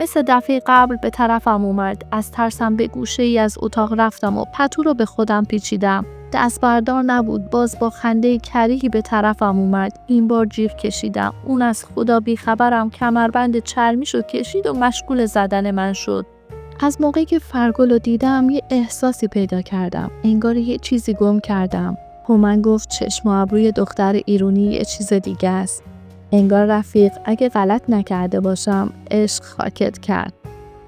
مثل دفعه قبل به طرفم اومد. از ترسم به گوشه ای از اتاق رفتم و پتو رو به خودم پیچیدم. دست بردار نبود. باز با خنده کریهی به طرفم اومد. این بار جیغ کشیدم. اون از خدا بیخبرم کمربند چرمیشو کشید و مشغول زدن من شد. از موقعی که فرگل رو دیدم یه احساسی پیدا کردم. انگار یه چیزی گم کردم. هومن گفت چشم و ابروی دختر ایرانی یه چیز دیگه است. انگار رفیق اگه غلط نکرده باشم عشق خاکت کرد.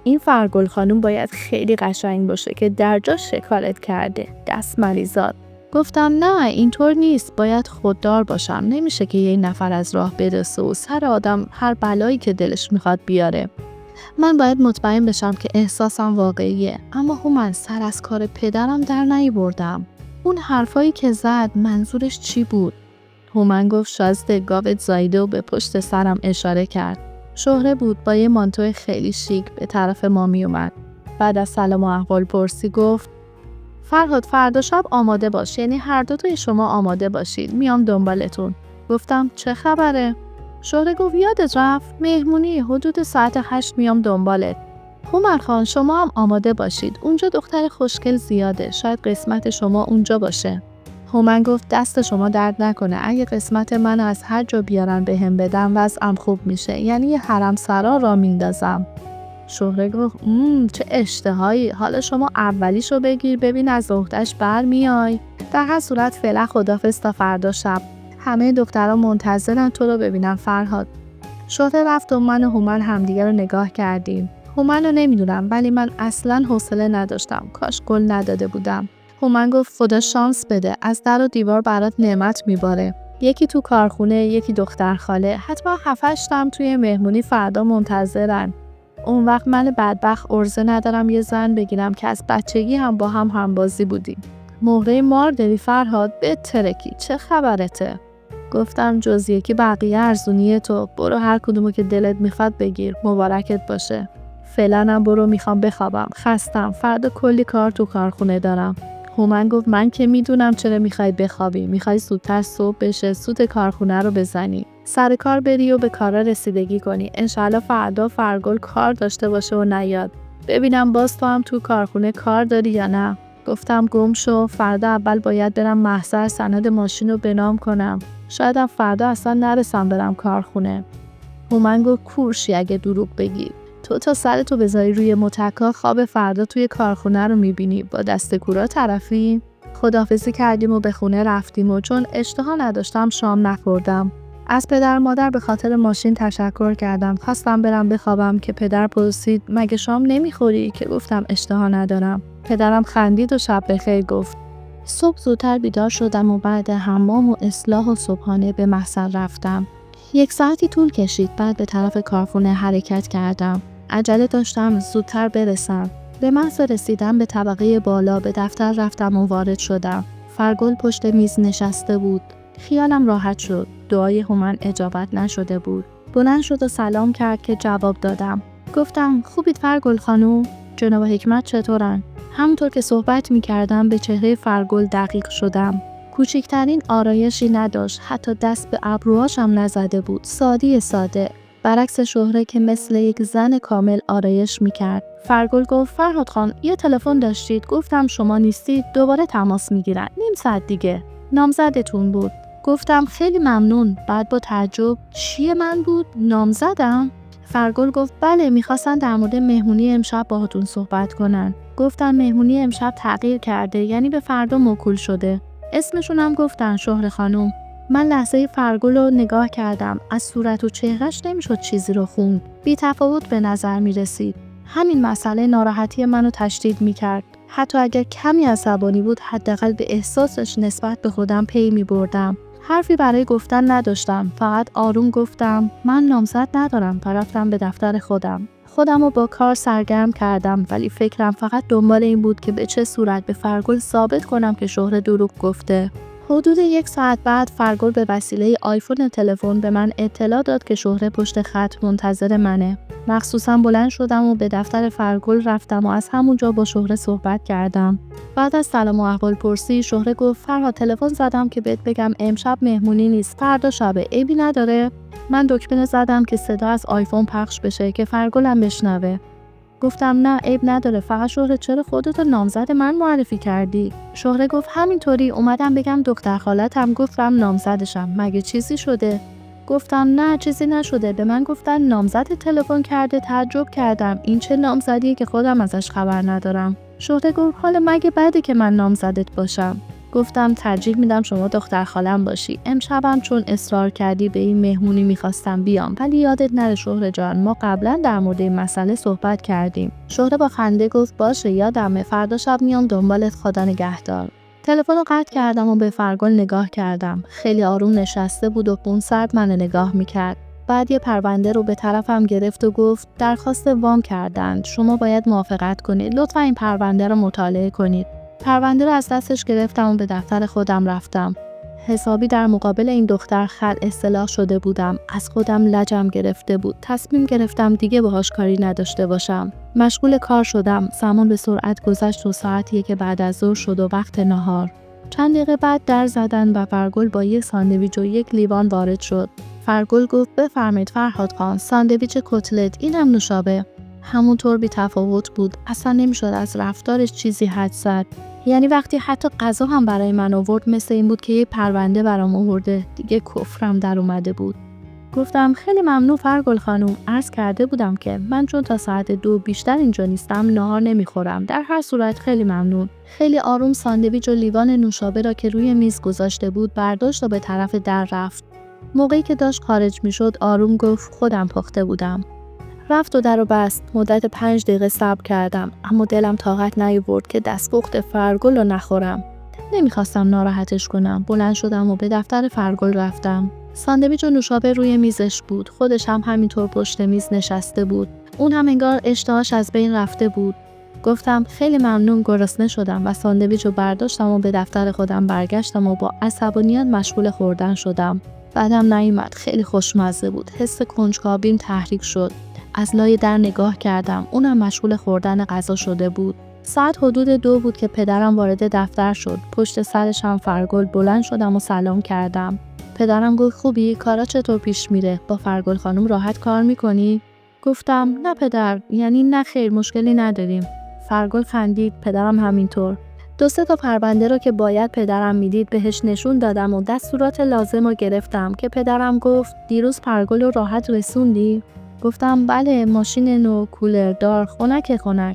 این فرگل خانوم باید خیلی قشنگ باشه که در جا شکارت کرده. دست مریزاد. گفتم نه اینطور نیست. باید خوددار باشم. نمیشه که یه نفر از راه برسه و سر آدم هر بلایی که دلش میخواد بیاره. من باید مطمئن بشم که احساسم واقعیه. اما هومن سر از کار پدرم در نیاوردم. اون حرفایی که زد منظورش چی بود؟ هومن گفت شازده گاوت زایده و به پشت سرم اشاره کرد. شهره بود با یه مانتو خیلی شیک به طرف ما می اومد. بعد از سلام و احوال پرسی گفت فرهاد فردا شب آماده باش. یعنی هر دوتای شما آماده باشید. میام دنبالتون. گفتم چه خبره؟ شهره گفت یادت رفت مهمونی حدود ساعت 8 میام دنبالت. هومن خان شما هم آماده باشید. اونجا دختر خوشگل زیاده. شاید قسمت شما اونجا باشه. هومن گفت دست شما درد نکنه. اگه قسمت من از هر جا بیارن بهم بدن وضعم خوب میشه. یعنی یه حرم سرا را میندازم. شهره گفت چه اشتهایی. حالا شما اولیشو بگیر ببین از عهده‌اش برمیای. در هر صورت فعلا خدافظ تا فردا شب. همه دخترها منتظرن تو رو ببینن فرهاد. شهره رفت و من و هومن همدیگه رو نگاه کردیم. هومن رو نمیدونم ولی من اصلا حوصله نداشتم. کاش گل نداده بودم. هومن گفت خدا شانس بده. از در و دیوار برات نعمت میباره. یکی تو کارخونه، یکی دختر خاله، حتما 7-8 تام توی مهمونی فردا منتظرن. اون وقت من بدبخت ارزه ندارم یه زن بگیرم که از بچگی هم با هم همبازی بودیم. مهره مار داری فرهاد بترکی. چه خبرته؟ گفتم جز یکی بقیه ارزونیه تو. برو هر کدومو که دلت میخواد بگیر. مبارکت باشه. فعلا هم برو میخوام بخوابم. خستم. فردا کلی کار تو کارخونه دارم. هومن گفت من که میدونم چرا میخوای بخوابی. میخوای زودتر صبح بشه سوت کارخونه رو بزنی. سر کار بری و به کارا رسیدگی کنی. انشالله فردا فرگل کار داشته باشه و نیاد. ببینم باز تو هم تو کارخونه کار داری یا نه. گفتم گم شو. فردا اول باید برم محضر سند ماشین رو بنام کنم. شایدم فردا اصلا نرسم برم کارخونه. هومن گفت کورشی اگه دروغ بگی. تو تا سرتو بذاری روی متکا خواب فردا توی کارخونه رو میبینی. با دست کورا طرفی. خداحافظی کردیم و به خونه رفتیم و چون اشتها نداشتم شام نخوردم. از پدر مادر به خاطر ماشین تشکر کردم. خواستم برم بخوابم که پدر پرسید مگه شام نمیخوری؟ که گفتم اشتها ندارم. پدرم خندید و شب بخیر گفت. صبح زودتر بیدار شدم و بعد حمام و اصلاح و صبحانه به محضر رفتم. 1 ساعتی طول کشید. بعد به طرف کارخونه حرکت کردم. عجله داشتم زودتر برسم. به محض رسیدن به طبقه بالا به دفتر رفتم و وارد شدم. فرگل پشت میز نشسته بود. خیالم راحت شد. دعای هومن اجابت نشده بود. بلند شد و سلام کرد که جواب دادم. گفتم خوبید فرگل خانوم؟ جناب حکمت چطورن؟ همونطور که صحبت می‌کردم به چهره فرگل دقیق شدم. کوچکترین آرایشی نداشت. حتی دست به ابروهاش هم نزده بود. ساده. برعکس شهره که مثل یک زن کامل آرایش میکرد. فرگل گفت فرهاد خان یه تلفن داشتید. گفتم شما نیستید دوباره تماس میگیرن. نیم ساعت دیگه. نامزدتون بود. گفتم خیلی ممنون. بعد با تعجب چیه من بود؟ نامزدم؟ فرگل گفت بله میخواستن در مورد مهمونی امشب باهاتون صحبت کنن. گفتن مهمونی امشب تغییر کرده یعنی به فردا موکول شده. اسمشون هم گفتن شهره خانم. من لحظه فرگل رو نگاه کردم. از صورت و چهرش نمیشد چیزی رو خوند. بی تفاوت به نظر می رسید. همین مسئله ناراحتی منو تشدید می کرد. حتی اگر کمی عصبانی بود حداقل به احساسش نسبت به خودم پی می بردم. حرفی برای گفتن نداشتم. فقط آروم گفتم من نامزد ندارم. رفتم به دفتر خودم رو با کار سرگرم کردم ولی فکرم فقط دنبال این بود که به چه صورت به فرگل ثابت کنم که شهره دروغ گفته. حدود 1 ساعت بعد فرگل به وسیله آیفون تلفن به من اطلاع داد که شهره پشت خط منتظر منه. مخصوصا بلند شدم و به دفتر فرگل رفتم و از همونجا با شهره صحبت کردم. بعد از سلام و احوال پرسی شهره گفت فرهاد تلفن زدم که بهت بگم امشب مهمونی نیست، فردا شبه، عیبی نداره؟ من دکمه زدم که صدا از آیفون پخش بشه که فرگلم بشنوه. گفتم نه عیب نداره، فقط شهره چرا خودتو نامزد من معرفی کردی؟ شهره گفت همینطوری اومدم بگم دختر خالتم گفتم نامزدشم، مگه چیزی شده؟ گفتم نه چیزی نشده، به من گفتن نامزد تلفن کرده، تعجب کردم این چه نامزدیه که خودم ازش خبر ندارم. شهره گفت حالا مگه بده که من نامزدت باشم؟ گفتم ترجیح میدم شما دختر خالم باشی. امشبم چون اصرار کردی به این مهمونی میخواستم بیام، ولی یادت نره شهره جان ما قبلا در مورد این مسئله صحبت کردیم. شهره با خنده گفت باشه یادمه، فردا شب میام دنبالت، خدا نگهدار. تلفن رو قطع کردم و به فرگل نگاه کردم. خیلی آروم نشسته بود و خونسرد منو نگاه میکرد. بعد یه پرونده رو به طرفم گرفت و گفت درخواست وام کردند، شما باید موافقت کنید، لطفا این پرونده رو مطالعه کنید. پرونده رو از دستش گرفتم و به دفتر خودم رفتم. حسابی در مقابل این دختر خل اصلاح شده بودم. از خودم لجم گرفته بود. تصمیم گرفتم دیگه باهاش کاری نداشته باشم. مشغول کار شدم. زمان به سرعت گذشت و ساعتیه که بعد از ظهر شد و وقت نهار. چند دقیقه بعد در زدن و فرگل با یک ساندویچ و یک لیوان وارد شد. فرگل گفت بفرمایید فرهاد خان، ساندویچ کتلت، اینم نوشابه. همونطور بی تفاوت بود. اصلا نمیشد از رفتارش چیزی حدس زد. یعنی وقتی حتی غذا هم برای من آورد مثل این بود که یه پرونده برام آورده. دیگه کفرم در اومده بود. گفتم خیلی ممنون فرگل خانم، عرض کرده بودم که من چون تا ساعت 2 بیشتر اینجا نیستم نهار نمیخورم. در هر صورت خیلی ممنون. خیلی آروم ساندویچ و لیوان نوشابه را که روی میز گذاشته بود برداشت و به طرف در رفت. موقعی که داشت خارج میشد آروم گفت خودم پخته بودم. رفت و درو بست. مدت 5 دقیقه صبر کردم، اما دلم طاقت نیاورد که دستپخت فرگل رو نخورم. نمیخواستم ناراحتش کنم. بلند شدم و به دفتر فرگل رفتم. ساندویچ و نوشابه روی میزش بود. خودش هم همینطور پشت میز نشسته بود. اون هم انگار اشتهاش از بین رفته بود. گفتم خیلی ممنون، گرسنه شدم و ساندویچ رو برداشتم و به دفتر خودم برگشتم و با عصبانیت مشغول خوردن شدم. بعدم نیومد. خیلی خوشمزه بود. حس کنجکاویم تحریک شد. از لای در نگاه کردم. اونم مشغول خوردن غذا شده بود. ساعت حدود 2 بود که پدرم وارد دفتر شد. پشت سرش هم فرگل. بلند شدم و سلام کردم. پدرم گفت خوبی؟ کارا چطور پیش میره؟ با فرگل خانم راحت کار میکنی؟ گفتم نه پدر، یعنی نه خیر، مشکلی نداریم. فرگل خندید. پدرم همینطور. 2-3 تا پرونده رو که باید پدرم میدید بهش نشون دادم و دستورات لازم رو گرفتم که پدرم گفت دیروز فرگل رو راحت رسوندی؟ گفتم بله، ماشین نو، کولر دار، خنک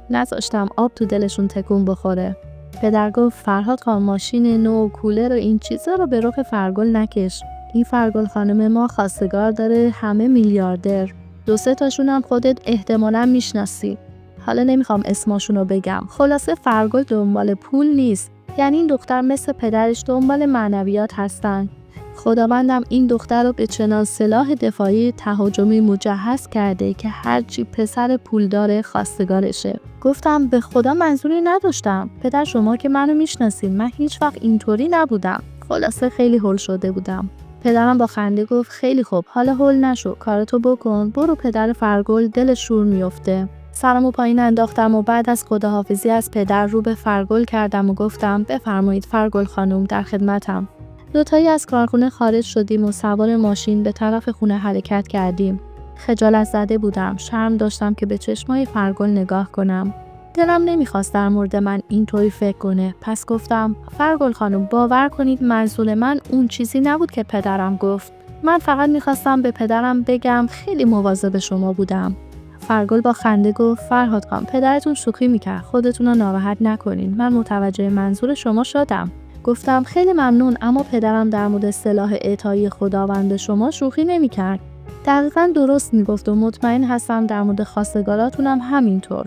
نذاشتم آب تو دلشون تکون بخوره. پدر گفت فرهاد خان ماشین نو، کولر و این چیزا رو به رخ فرگل نکش. این فرگل خانم ما خواستگار داره، همه میلیاردر. 2-3 تاشون هم خودت احتمالاً میشناسی. حالا نمیخوام اسمشون رو بگم. خلاصه فرگل دنبال پول نیست. یعنی این دختر مثل پدرش دنبال معنویات هستن. خداوندم این دختر رو به چنان سلاح دفاعی تهاجمی مجهز کرده که هرچی پسر پول داره خواستگارشه. گفتم به خدا منظوری نداشتم. پدر شما که منو میشناسین، من هیچ وقت اینطوری نبودم. خلاصه خیلی هول شده بودم. پدرم با خنده گفت خیلی خوب، حالا هول نشو، کارتو بکن، برو. پدر فرگل دلش شور میفته. سرمو پایین انداختم و بعد از خداحافظی از پدر رو به فرگل کردم و گفتم بفرمایید فرگل خانم، در خدمتم. دوتایی از کارخونه خارج شدیم و سوار ماشین به طرف خونه حرکت کردیم. خجالت زده بودم. شرم داشتم که به چشمای فرگل نگاه کنم. دلم نمیخواست در مورد من اینطوری فکر کنه. پس گفتم فرگل خانم باور کنید منظور من اون چیزی نبود که پدرم گفت. من فقط میخواستم به پدرم بگم خیلی مواظب شما بودم. فرگل با خنده گفت فرهاد خان پدرتون شوخی میکرد، خودتون رو ناراحت نکنین. من متوجه منظور شما شدم. گفتم خیلی ممنون، اما پدرم در مورد اصطلاح اعطایی خداوند شما شوخی نمی‌کرد. دقیقاً درست میگفت و مطمئن هستم در مورد خواستگاراتون هم همینطور.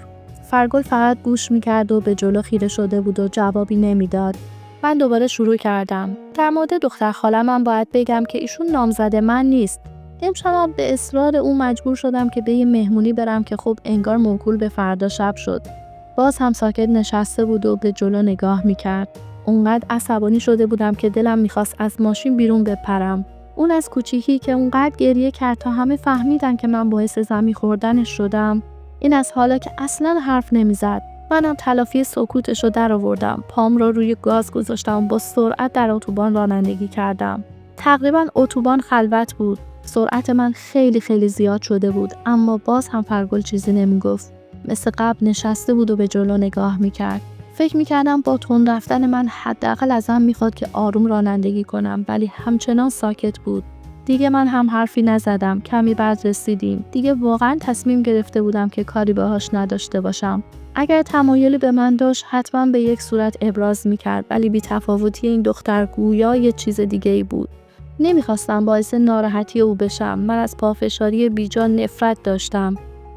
فرگل فقط گوش میکرد و به جلو خیره شده بود و جوابی نمیداد. من دوباره شروع کردم. در مورد دختر خاله‌م باید بگم که ایشون نامزد من نیست. امشب به اصرار او مجبور شدم که به یه مهمونی برم که خب انگار موکول به فردا شب شد. باز هم ساکت نشسته بود و به جلو نگاه میکرد. اونقدر عصبانی شده بودم که دلم میخواست از ماشین بیرون بپرم. اون از کوچیکی که اونقدر گریه کرد تا همه فهمیدن که من باعث زمین خوردنش شدم. این از حالا که اصلا حرف نمیزد. منم تلافی سکوتش رو در آوردم. پام رو روی گاز گذاشتم و با سرعت در اتوبان رانندگی کردم. تقریبا اتوبان خلوت بود. سرعت من خیلی زیاد شده بود، اما باز هم فرگل چیزی نمیگفت. مثل قبل نشسته بود و به جلو نگاه میکرد. فکر میکردم با تند رفتن من حداقل ازم میخواد که آروم رانندگی کنم، ولی همچنان ساکت بود. دیگه من هم حرفی نزدم. کمی بعد رسیدیم. دیگه واقعا تصمیم گرفته بودم که کاری باهاش نداشته باشم. اگر تمایلی به من داشت حتما به یک صورت ابراز میکرد، ولی بی‌تفاوتی این دختر گویا یه چیز دیگه ای بود. نمیخواستم باعث ناراحتی او بشم. من از پافشاری بیجا نفرت داشتم.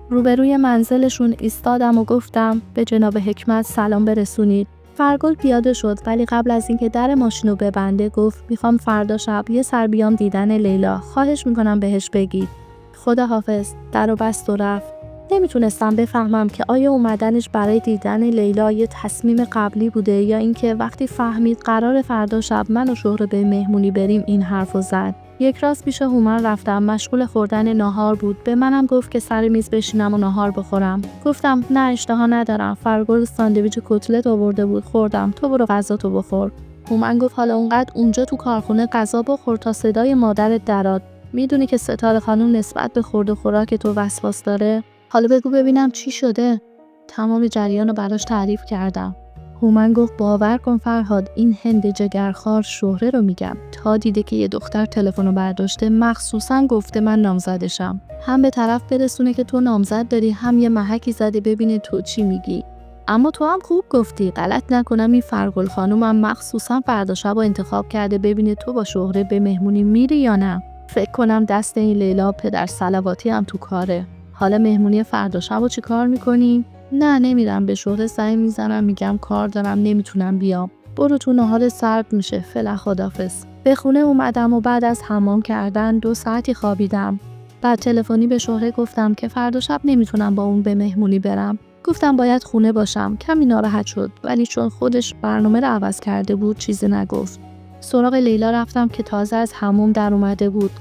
روبروی منزلشون ایستادم و گفتم به جناب حکمت سلام برسونید. فرگل پیاده شد، ولی قبل از اینکه در ماشین رو ببنده گفت میخوام فردا شب یه سر بیام دیدن لیلا. خواهش میکنم بهش بگید. خداحافظ. در رو بست و رفت. نمیتونستم بفهمم که آیا اومدنش برای دیدن لیلا یه تصمیم قبلی بوده یا اینکه وقتی فهمید قرار فردا شب من و شهره به مهمونی بریم این حرفو زد. یک راست پیش هومن رفتم. مشغول خوردن ناهار بود. به منم گفت که سر میز بشینم و ناهار بخورم. گفتم نه اشتها ندارم. فرگل ساندویچ کتلت آورده بود خوردم. تو برو غذاتو بخور. هومن گفت حالا اونقدر اونجا تو کارخونه غذا بخور تا صدای مادرت درات. میدونی که ستاره خانم نسبت به خورد و خوراک تو وسواس داره؟ حالا بگو ببینم چی شده؟ تمام جریان رو براش تعریف کردم. هومن گفت باور کن فرهاد، این هند جگرخوار شهره رو میگم. تا دیده که یه دختر تلفن رو برداشته مخصوصا گفته من نامزدشم. هم به طرف برسونه که تو نامزد داری، هم یه محکی زده ببینه تو چی میگی. اما تو هم خوب گفتی. غلط نکنم این فرگل خانوم هم مخصوصا فردا شب انتخاب کرده ببینه تو با شهره به مهمونی میری یا نه. فکر کنم دست این لیلا پدر صلواتی هم تو کاره. حالا مهمونی فردا شبو چی کار میکنیم؟ نه نمیرم. به شهره زنگ میزنم میگم کار دارم نمیتونم بیام. برو تو نهار سرد میشه. فعلا خدافظ. به خونه اومدم و بعد از حمام کردن 2 ساعتی خوابیدم. بعد تلفنی به شهره گفتم که فردا شب نمیتونم با اون به مهمونی برم. گفتم باید خونه باشم. کمی ناراحت شد، ولی چون خودش برنامه رو عوض کرده بود چیزی نگفت. سراغ لیلا رفتم که تازه از حموم در اومده بود.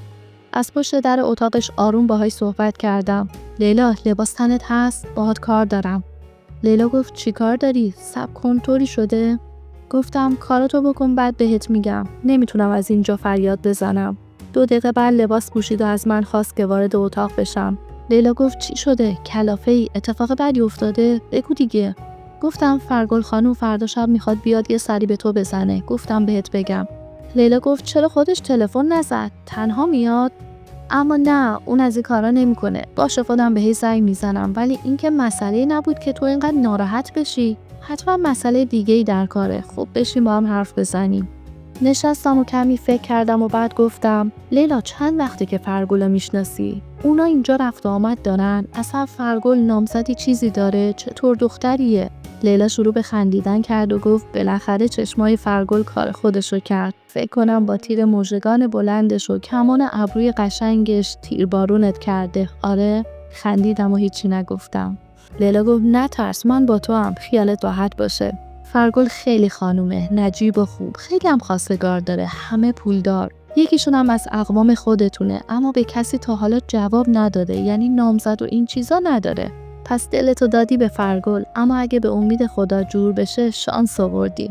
از پشت در اتاقش آروم باهاش صحبت کردم. لیلا لباس تنت هست؟ باهات کار دارم. لیلا گفت چی کار داری؟ صبر کن طوری شده؟ گفتم کاراتو بکن بعد بهت میگم. نمیتونم از اینجا فریاد بزنم. 2 دقیقه بعد لباس پوشید و از من خواست که وارد اتاق بشم. لیلا گفت چی شده؟ کلافه‌ای؟ اتفاق بدی افتاده؟ بگو دیگه. گفتم فرگل خانم فردا شب میخواد بیاد یه سری به تو بزنه. گفتم بهت بگم. لیلا گفت چرا خودش تلفن نزد؟ تنها میاد؟ اما نه، اون از این کارا نمیکنه. باشه خودم بهش زنگ میزنم، ولی این که مسئله نبود که تو اینقدر ناراحت بشی. حتما مسئله دیگه‌ای در کاره. خب بشین با هم حرف بزنیم. نشستم و کمی فکر کردم و بعد گفتم لیلا چند وقته که فرگل میشناسی؟ اونا اینجا رفت و آمد دارن؟ اصلا فرگل نامزدی چیزی داره؟ چطور دختریه؟ لیلا شروع به خندیدن کرد و گفت بالاخره چشمای فرگل کار خودشو کرد. فکر کنم با تیر مژگان بلندش و کمان ابروی قشنگش تیربارونت کرده. آره؟ خندیدم و هیچی نگفتم. لیلا گفت نترس، من با تو هم، خیالت راحت باشه. فرگل خیلی خانومه، نجیب و خوب، خیلی هم خواستگار داره، همه پولدار. یکیشون هم از اقوام خودتونه، اما به کسی تا حالا جواب نداده، یعنی نامزد و این چیزا نداره. پس دلتو دادی به فرگل، اما اگه به امید خدا جور بشه شانس آوردی.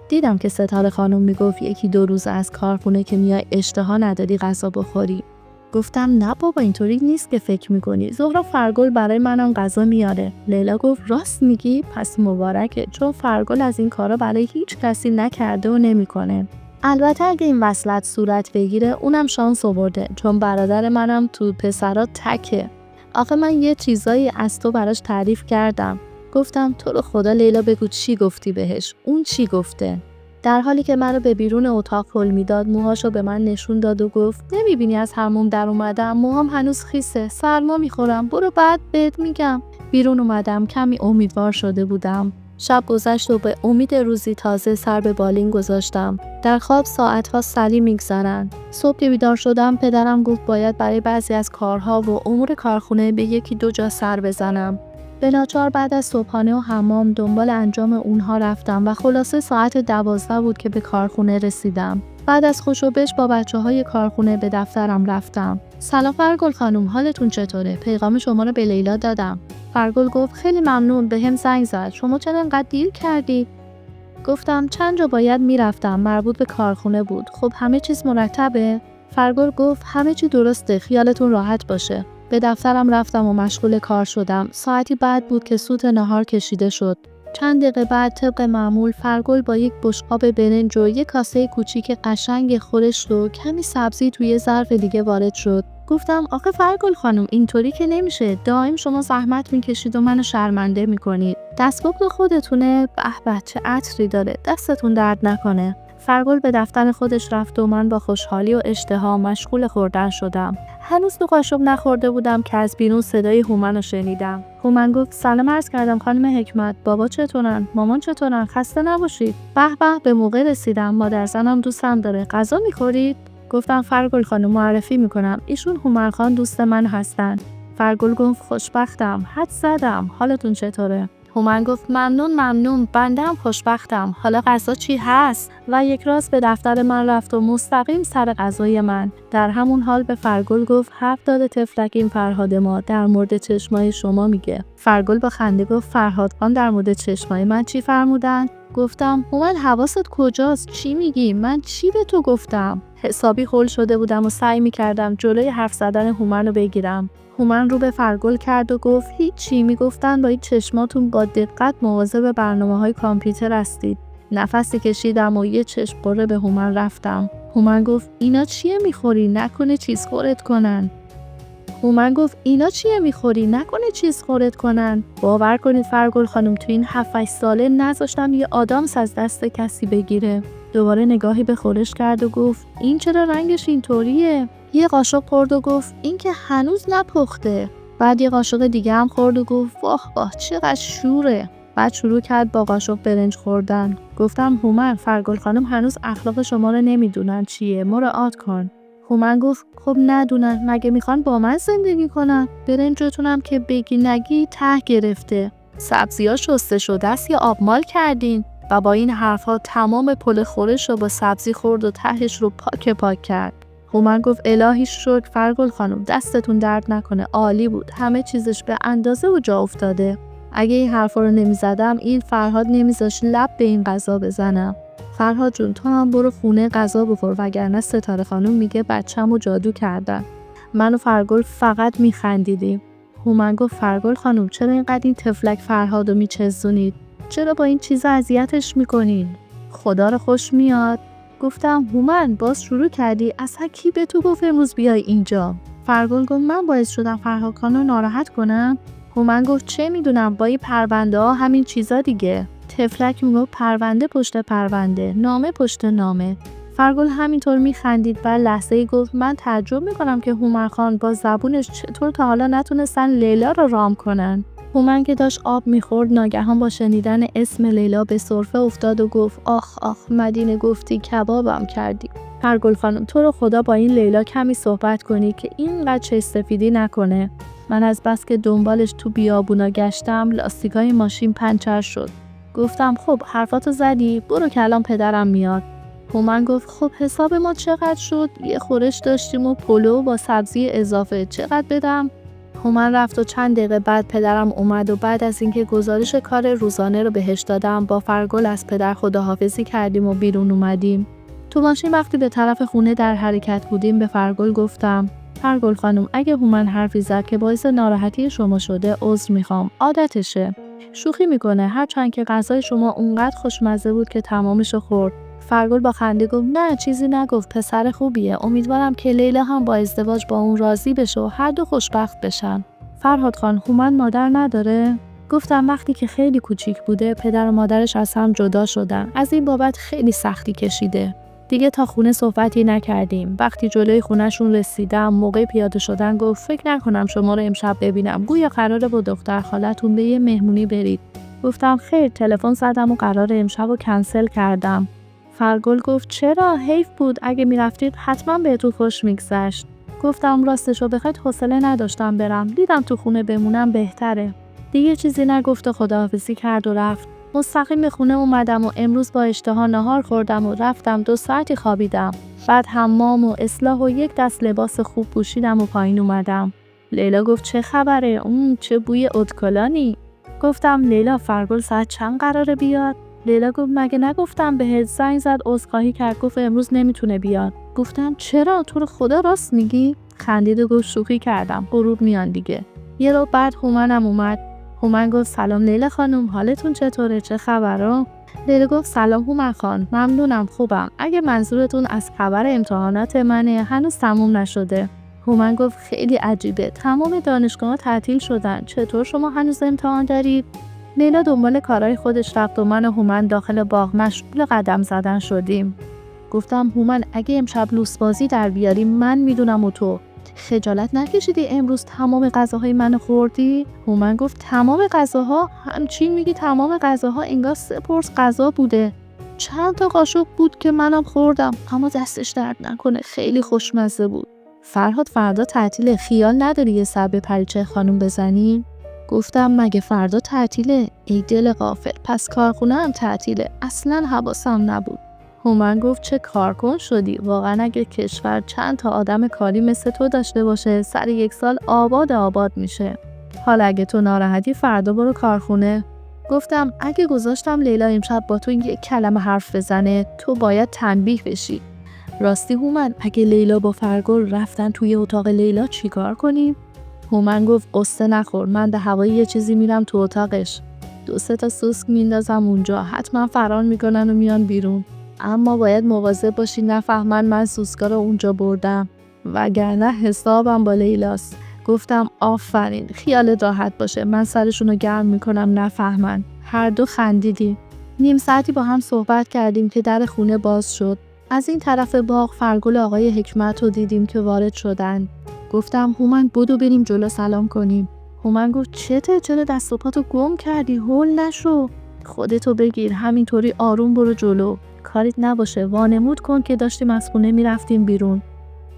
دیدم که ستاره خانم میگفت 1-2 روز از کارخونه که میای اشتها نداری غذا بخوری. گفتم نه بابا اینطوری نیست که فکر میکنی. زهرا فرگل برای منم غذا میاره. لیلا گفت راست میگی؟ پس مبارکه، چون فرگل از این کارا برای هیچ کسی نکرده و نمیکنه. البته اگه این وصلت صورت بگیره اونم شانس آورده، چون برادر منم تو پسرا تکه. آخه من یه چیزایی از تو براش تعریف کردم. گفتم تو رو خدا لیلا بگو چی گفتی بهش؟ اون چی گفته؟ در حالی که منو به بیرون اتاق هل میداد موهاشو به من نشون داد و گفت نمیبینی از حموم در اومدم؟ موهام هنوز خیسه، سرما میخورم، برو بعد بهت میگم. بیرون اومدم، کمی امیدوار شده بودم. شب گذشت و به امید روزی تازه سر به بالین گذاشتم. در خواب ساعتها سری میگذرن. صبح که بیدار شدم پدرم گفت باید برای بعضی از کارها و امور کارخونه به 1-2 جا سر بزنم. به ناچار بعد از صبحانه و حمام دنبال انجام اونها رفتم و خلاصه ساعت 12 بود که به کارخونه رسیدم. بعد از خوشوبش با بچه‌های کارخونه به دفترم رفتم. سلام فرگل خانم، حالتون چطوره؟ پیغام شما رو به لیلا دادم. فرگل گفت خیلی ممنون، بهم زنگ زد. شما چرا انقدر دیر کردی؟ گفتم چند جا باید میرفتم، مربوط به کارخونه بود. خب همه چیز مرتبه؟ فرگل گفت همه چی درسته، خیالتون راحت باشه. به دفترم رفتم و مشغول کار شدم. ساعتی بعد بود که سوت نهار کشیده شد. چند دقیقه بعد طبق معمول فرگل با یک بشقاب برنج و یک کاسه کوچیک قشنگ خورشت و کمی سبزی توی ظرف دیگه وارد شد. گفتم آخه فرگل خانم اینطوری که نمیشه، دائم شما زحمت میکشید و منو شرمنده میکنید. دستپخت خودتونه؟ به به چه عطری داره، دستتون درد نکنه. فرگل به دفتر خودش رفت و من با خوشحالی و اشتها مشغول خوردن شدم. هنوز تو قاشق نخورده بودم که از بیرون صدای هومن رو شنیدم. هومن گفت سلام عرض کردم خانم حکمت، بابا چطورن؟ مامان چطورن؟ خسته نباشید. به به به موقع رسیدم، مادر زنم دوستم داره. غذا میخورید؟ گفتم فرگل خانم معرفی میکنم، ایشون هومن خان دوست من هستن. فرگل گفت خوشبختم، حد زدم، حالتون چطوره؟ هومن گفت ممنون، بنده هم خوشبختم. حالا غذا چی هست؟ و یک راست به دفتر من رفت و مستقیم سر غذای من. در همون حال به فرگل گفت حرف داده تفلک این فرهاد ما در مورد چشمای شما میگه. فرگل با خنده گفت فرهاد خان در مورد چشمای من چی فرمودن؟ گفتم هومن حواست کجاست؟ چی میگی؟ من چی به تو گفتم؟ حسابی هول شده بودم و سعی میکردم جلوی حرف زدن هومن رو بگیرم. هومن رو به فرگل کرد و گفت هیچی، میگفتن با این چشماتون با دقت مواظب برنامه‌های کامپیوتر هستید. نفسی کشیدم و یه چشم قره به هومن رفتم. هومن گفت اینا چیه میخوری؟ نکنه چیز خورت کنن. باور کنید فرگل خانم تو این 7-8 ساله نذاشتم یه آدامس از دست کسی بگیره. دوباره نگاهی به خورش کرد و گفت این چرا رنگش اینطوریه؟ یه قاشق خورد و گفت این که هنوز نپخته. بعد یه قاشق دیگه هم خورد و گفت واه چقدر شوره. بعد شروع کرد با قاشق برنج خوردن. گفتم هومن فرگل خانم هنوز اخلاق شما رو نمیدونن چیه، مراعات کن. هومن گفت خب ندونن، مگه میخوان با من زندگی کنن؟ برنجتونم که بگی نگی ته گرفته. سبزی‌ها شسته شده است یا آبمال کردین؟ و با این حرفا تمام پل خورش رو با سبزی خورد و تهش رو پاک کرد. هومن گفت الهی شکر فرگل خانم، دستتون درد نکنه، عالی بود، همه چیزش به اندازه و جا افتاده. اگه این حرفا رو نمیزدم این فرهاد نمیذاش لب به این غذا بزنم. فرهاد جون تو هم برو خونه غذا بخور، وگرنه ستاره خانم میگه بچه‌مو جادو کردن. من و فرگل فقط میخندیدیم. هومن گفت فرگل خانم چرا اینقدر این تفلک فرهادو میچزونید؟ چرا با این چیزا اذیتش میکنین؟ خدا رو خوش میاد. گفتم هومن باز شروع کردی؟ اصلا کی به تو گفت امروز بیای اینجا؟ فرگل گفت من باعث شدم فرهاد خانو ناراحت کنم؟ هومن گفت چه میدونم، با این پرونده ها همین چیزا دیگه. تفلک میگفت پرونده پشت پرونده، نامه پشت نامه. فرگل همینطور میخندید. بعد لحظه‌ای گفت من تعجب میکنم که هومن خان با زبونش چطور تا حالا نتونستن لیلا رو رام کنن. هومن که داشت آب میخورد ناگهان با شنیدن اسم لیلا به سرفه افتاد و گفت آخ مدینه گفتی کبابم کردی. فرگل خانم تو رو خدا با این لیلا کمی صحبت کنی که اینقدر چش سفیدی نکنه. من از بس که دنبالش تو بیابونا گشتم لاستیکای ماشین پنچر شد. گفتم خب حرفاتو زدی، برو که الان پدرم میاد. هومن گفت خب حساب ما چقدر شد؟ یه خورش داشتیم و پلو با سبزی اضافه، چقدر بدم؟ هومن رفت و چند دقیقه بعد پدرم اومد و بعد از اینکه گزارش کار روزانه رو بهش دادم با فرگل از پدر خداحافظی کردیم و بیرون اومدیم. تو ماشین وقتی به طرف خونه در حرکت بودیم به فرگل گفتم فرگل خانم اگه هومن حرفی زد که باعث ناراحتی شما شده عذر میخوام، عادتشه. شوخی میکنه، هرچند که غذای شما اونقدر خوشمزه بود که تمامشو خورد. فرگل با خنده گفت نه چیزی نگفت، پسر خوبیه، امیدوارم که لیلا هم با ازدواج با اون راضی بشه و هر دو خوشبخت بشن. فرهاد خان هومن مادر نداره؟ گفتم وقتی که خیلی کوچیک بوده پدر و مادرش از هم جدا شدن، از این بابت خیلی سختی کشیده. دیگه تا خونه صحبتی نکردیم. وقتی جلوی خونه‌شون رسیدم موقع پیاده شدن گفت فکر نکنم شما رو امشب ببینم، گویا قراره با دختر خالتون به یه مهمونی برید. گفتم خیر، تلفن زدم و قرار امشب رو کنسل کردم. فرگل گفت چرا؟ حیف بود، اگه میرفتید حتما بهتون خوش میگذشت. گفتم راستشو بخواید حوصله نداشتم برم، دیدم تو خونه بمونم بهتره. دیگه چیزی نگفت و خداحافظی کرد و رفت. مستقیم به خونه اومدم و امروز با اشتها نهار خوردم و رفتم 2 ساعتی خوابیدم. بعد حمام و اصلاح و یک دست لباس خوب پوشیدم و پایین اومدم. لیلا گفت چه خبره؟ چه بوی ادکلانی؟ گفتم لیلا فرگل ساعت چند قراره بیاد؟ لیلا گفت مگه نگفتم بهت؟ زنگ زد عذرخواهی کرد گفت امروز نمیتونه بیاد. گفتم چرا؟ تو رو خدا راست میگی؟ خندید و گفت شوخی کردم، غروب میان دیگه. یه رو بعد هومنم اومد. هومن گفت سلام لیلا خانم، حالتون چطوره؟ چه خبره؟ لیلا گفت سلام هومن خان، ممنونم خوبم. اگه منظورتون از خبر امتحانات منه، هنوز تموم نشده. هومن گفت خیلی عجیبه، تمام دانشگاه‌ها تعطیل شدن، چطور شما هنوز امتحان دارید؟ لیلا دنبال کارهای خودش رفت و من و هومن داخل باغ مشغول قدم زدن شدیم. گفتم هومن اگه امشب لوس بازی در بیاری من میدونم و تو. خجالت نکشیدی امروز تمام غذاهای منو خوردی؟ هومن گفت تمام غذاها؟ همچین میگی تمام غذاها؟ انگار 3 پرس غذا بوده. چند تا قاشق بود که منم خوردم، اما دستش درد نکنه، خیلی خوشمزه بود. فرهاد فردا تعطیله، خیال نداری یه سر به پریچه خانم بزنی؟ گفتم مگه فردا تعطیله؟ ای دل غافل، پس کارخونه هم تعطیله، اصلا حواسم نبود. هومن گفت چه کارکن شدی، واقعا اگه کشور چند تا آدم کاری مثل تو داشته باشه سر 1 سال آباد میشه. حالا اگه تو ناراحتی فردا برو کارخونه. گفتم اگه گذاشتم لیلا امشب با تو 1 کلمه حرف بزنه تو باید تنبیه بشی. راستی هومن اگه لیلا با فرگل رفتن توی اتاق لیلا چیکار کنیم؟ هومن گفت قصه نخور، من به هوای یه چیزی میرم تو اتاقش، 2-3 تا سوسک میندازم اونجا، حتما فرار میکنن و میان بیرون. اما باید مواظب باشی نفهمن من سوسکا رو اونجا بردم، وگرنه حسابم با لیلاست. گفتم آفرین، خیالت راحت باشه، من سرشونو گرم میکنم نفهمن. هر دو خندیدیم. نیم ساعتی با هم صحبت کردیم که در خونه باز شد. از این طرف باغ فرگل آقای حکمت رو دیدیم که وارد شدن. گفتم هومن بدو بریم جلو سلام کنیم. هومن گفت چرا دست و پاتو گم کردی؟ هول نشو، خودتو بگیر، همینطوری آروم برو جلو، کاریت نباشه، وانمود کن که داشتیم از خونه میرفتیم بیرون.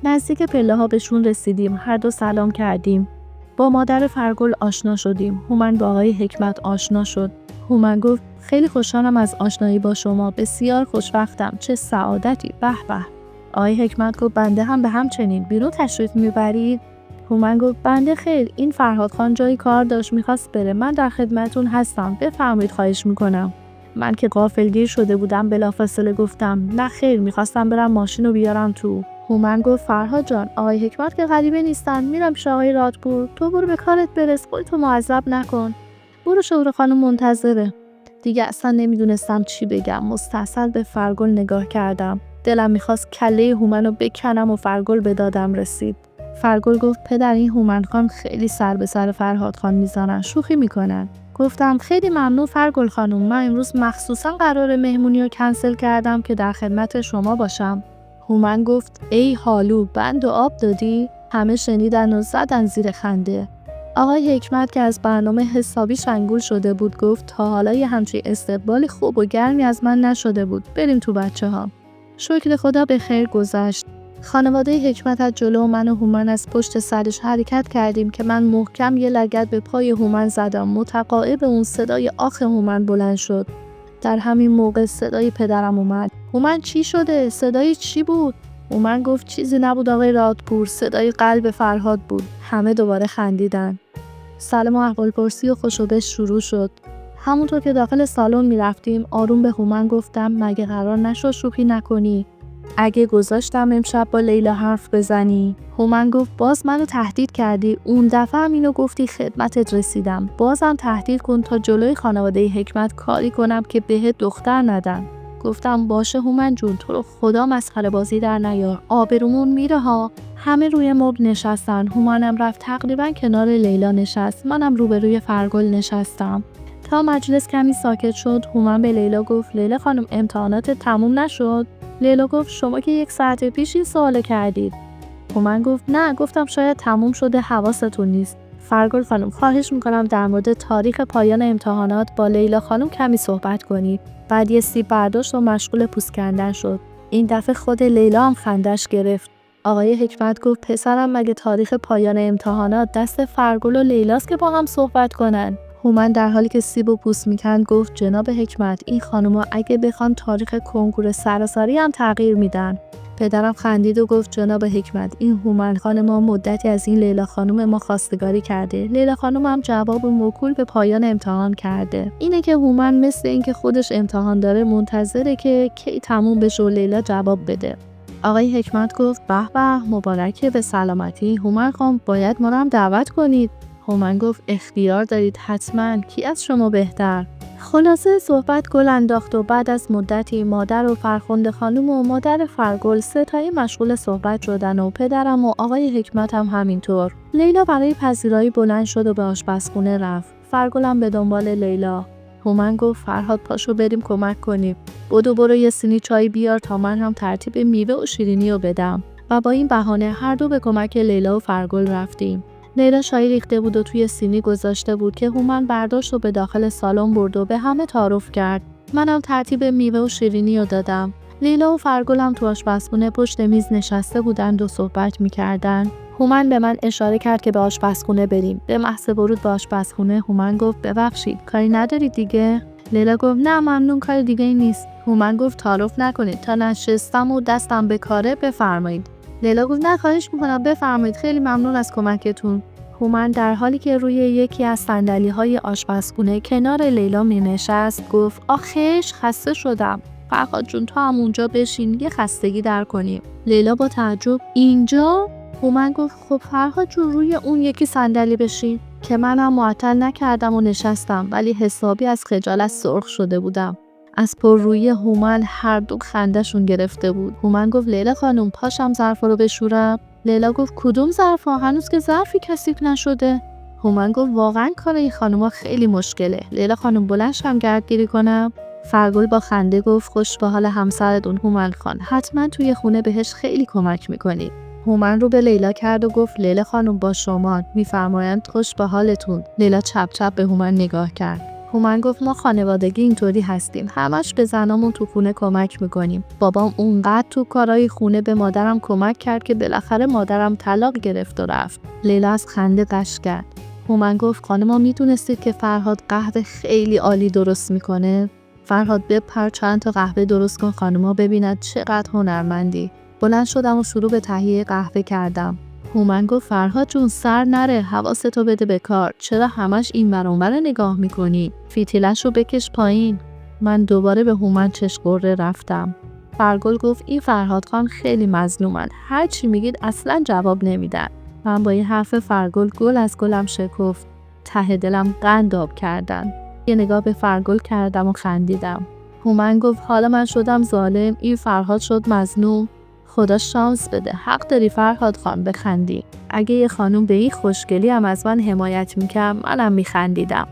نزدیک پله ها بهشون رسیدیم، هر دو سلام کردیم. با مادر فرگل آشنا شدیم. هومن با آقای حکمت آشنا شد. هومن گفت خیلی خوشحالم از آشنایی با شما، بسیار خوشوقتم، چه سعادتی، به به. آقای حکمت گفت بنده هم به همچنین، بیرون تشریف میبرید؟ هومن گفت بنده خیر، این فرهاد خان جایی کار داشت میخواست بره، من در خدمتون هستم، بفرمایید خواهش میکنم. من که غافلگیر شده بودم بلافاصله گفتم نه خیر، میخواستم برم ماشین رو بیارم تو. هومن گفت فرهاد جان، آقای حکمت که غریبه نیستن، میرم پیش آقای رادپور، تو برو به کارت برس، خودتو معذب نکن، برو شوهر خانم منتظره. دیگه اصلا نمیدونستم چی بگم، مستحصل به فرگل نگاه کردم. دلم میخواست کله هومن رو بکنم و فرگل به دادم رسید. فرگل گفت پدر این هومن خان خیلی سر به سر فرهاد خان میزنن، شوخی میکنن. گفتم خیلی ممنون فرگل خانم، من امروز مخصوصا قرار مهمونی رو کنسل کردم که در خدمت شما باشم. هومن گفت ای حالو، بند و آب دادی؟ همه شنیدن و زدن زیر خنده. آقای حکمت که از برنامه حسابی شنگول شده بود گفت تا حالا یه همچین استقبالی خوب و گرمی از من نشده بود، بریم تو بچه‌ها. شکر خدا به خیر گذشت. خانواده حکمت از جلو من و هومن از پشت سرش حرکت کردیم که من محکم یه لگد به پای هومن زدم. متقاعد اون صدای آخ هومن بلند شد. در همین موقع صدای پدرم اومد. هومن چی شده؟ صدای چی بود؟ هومن گفت چیزی نبود آقای رادپور، صدای قلب فرهاد بود. همه دوباره خندیدن. سلام و احوالپرسی و خوشوبش شروع شد. همونطور که داخل سالن میرفتیم آروم به هومن گفتم مگه قرار نشد شوخی نکنی؟ اگه گذاشتم امشب با لیلا حرف بزنی؟ هومن گفت باز منو تهدید کردی، اون دفعه هم اینو گفتی خدمتت رسیدم، بازم تهدید کن تا جلوی خانواده حکمت کاری کنم که بهت دختر ندن. گفتم باشه هومن جون، تو رو خدا مسخره بازی در نیار، آبرومون میره ها. همه روی مبل نشستن. هومنم رفت تقریبا کنار لیلا نشست، منم روبروی فرگل نشستم. تا مجلس کمی ساکت شد هومن به لیلا گفت لیلا خانم امتحانات تموم نشد؟ لیلا گفت شما که 1 ساعت پیش این سوالو کردید. هومن گفت نه، گفتم شاید تموم شده حواستون نیست. فرگل خانم خواهش میکنم در مورد تاریخ پایان امتحانات با لیلا خانم کمی صحبت کنید. بعد یه سیب برداشت و مشغول پوست کندن شد. این دفعه خود لیلا هم خندش گرفت. آقای حکمت گفت پسرم مگه تاریخ پایان امتحانات دست فرگل و لیلاست که با هم صحبت کنن؟ هومن در حالی که سیب و پوست میکند گفت جناب حکمت، این خانوما اگه بخوان تاریخ کنکور سراسری هم تغییر میدن. پدرم خندید و گفت جناب حکمت، این هومن خانم مدتی از این لیلا خانم ما خواستگاری کرده. لیلا خانم هم جواب موکول به پایان امتحان کرده. اینه که هومن مثل اینکه خودش امتحان داره منتظره که کی تموم بشه و لیلا جواب بده. آقای حکمت گفت به به، مبارکه به سلامتی. هومن خانم باید ما رو هم دعوت کنید. هومن گفت اختیار دارید حتما، کی از شما بهتر. خلاصه صحبت گل انداخت و بعد از مدتی مادر و فرخنده خانم و مادر فرگل ستایی مشغول صحبت شدن و پدرم و آقای حکمت هم همینطور. لیلا برای پذیرایی بلند شد و به آشپزخونه رفت. فرگل هم به دنبال لیلا. هومن گفت فرهاد پاشو بریم کمک کنیم. برو یه سینی چای بیار تا من هم ترتیب میوه و شیرینی رو بدم. و با این بهانه هر دو به کمک لیلا و فرگل رفتیم. لیلا چای ریخته بود و توی سینی گذاشته بود که هومن برداشت و به داخل سالن برد و به همه تعارف کرد. منم ترتیب میوه و شیرینی رو دادم. لیلا و فرگل هم تو آشپزخونه پشت میز نشسته بودند و صحبت می‌کردند. هومن به من اشاره کرد که به آشپزخونه بریم. به محض ورود به آشپزخونه هومن گفت ببخشید کاری ندارید دیگه؟ لیلا گفت نه ممنون، کار دیگه ای نیست. هومن گفت تعارف نکنید، تا نشستم و دستم به کاره بفرمایید. لیلا گفت نه خواهش میکنم بفرمایید، خیلی ممنون از کمکتون. هومن در حالی که روی یکی از صندلی‌های آشپزخونه کنار لیلا می‌نشست گفت آخیش خسته شدم. فرهاد جون تو هم اونجا بشین یه خستگی در کنیم. لیلا با تعجب اینجا؟ هومن گفت خب فرهاد جون روی اون یکی صندلی بشین. که منم معطل نکردم و نشستم، ولی حسابی از خجالت سرخ شده بودم. از پررویی هومن هر دو خنده‌شون گرفته بود. هومن گفت لیلا خانم پاشم ظرفا رو بشورم. لیلا گفت کدوم ظرفا؟ هنوز که ظرفی کثیف نشده. هومن گفت واقعا کار این خانوما خیلی مشکله. لیلا خانم بلند شم گردگیری کنم. فرگل با خنده گفت خوش به حال همسرتون هومن خان، حتما توی خونه بهش خیلی کمک میکنی. هومن رو به لیلا کرد و گفت لیلا خانم با شما، میفرمایند خوش به حالتون. لیلا چپ چپ به هومن نگاه کرد. هومن گفت ما خانوادگی اینطوری هستیم، همش به زنامون تو خونه کمک میکنیم. بابام اونقدر تو کارهای خونه به مادرم کمک کرد که بالاخره مادرم طلاق گرفت و رفت. لیلا از خنده قش کرد. هومن گفت خانما میدونستید که فرهاد قهوه خیلی عالی درست میکنه؟ فرهاد بپر چند تا قهوه درست کن خانما ببیند چقدر هنرمندی. بلند شدم و شروع به تهیه قهوه کردم. هومن گفت فرهاد جون سر نره، حواستو بده به کار. چرا همش این ور اون ور نگاه میکنی؟ فتیله‌شو بکش پایین. من دوباره به هومن چشقوره رفتم. فرگل گفت این فرهاد خان خیلی مظلومن، هر چی میگید اصلا جواب نمیدن. من با این حرف فرگل گل از گلم شکفت. ته دلم قند آب کردن. یه نگاه به فرگل کردم و خندیدم. هومن گفت حالا من شدم ظالم، این فرهاد شد مظلوم. خدا شانس بده، حق داری فرهاد خان بخندی. اگه یه خانوم به این خوشگلی هم از من حمایت میکرد منم میخندیدم.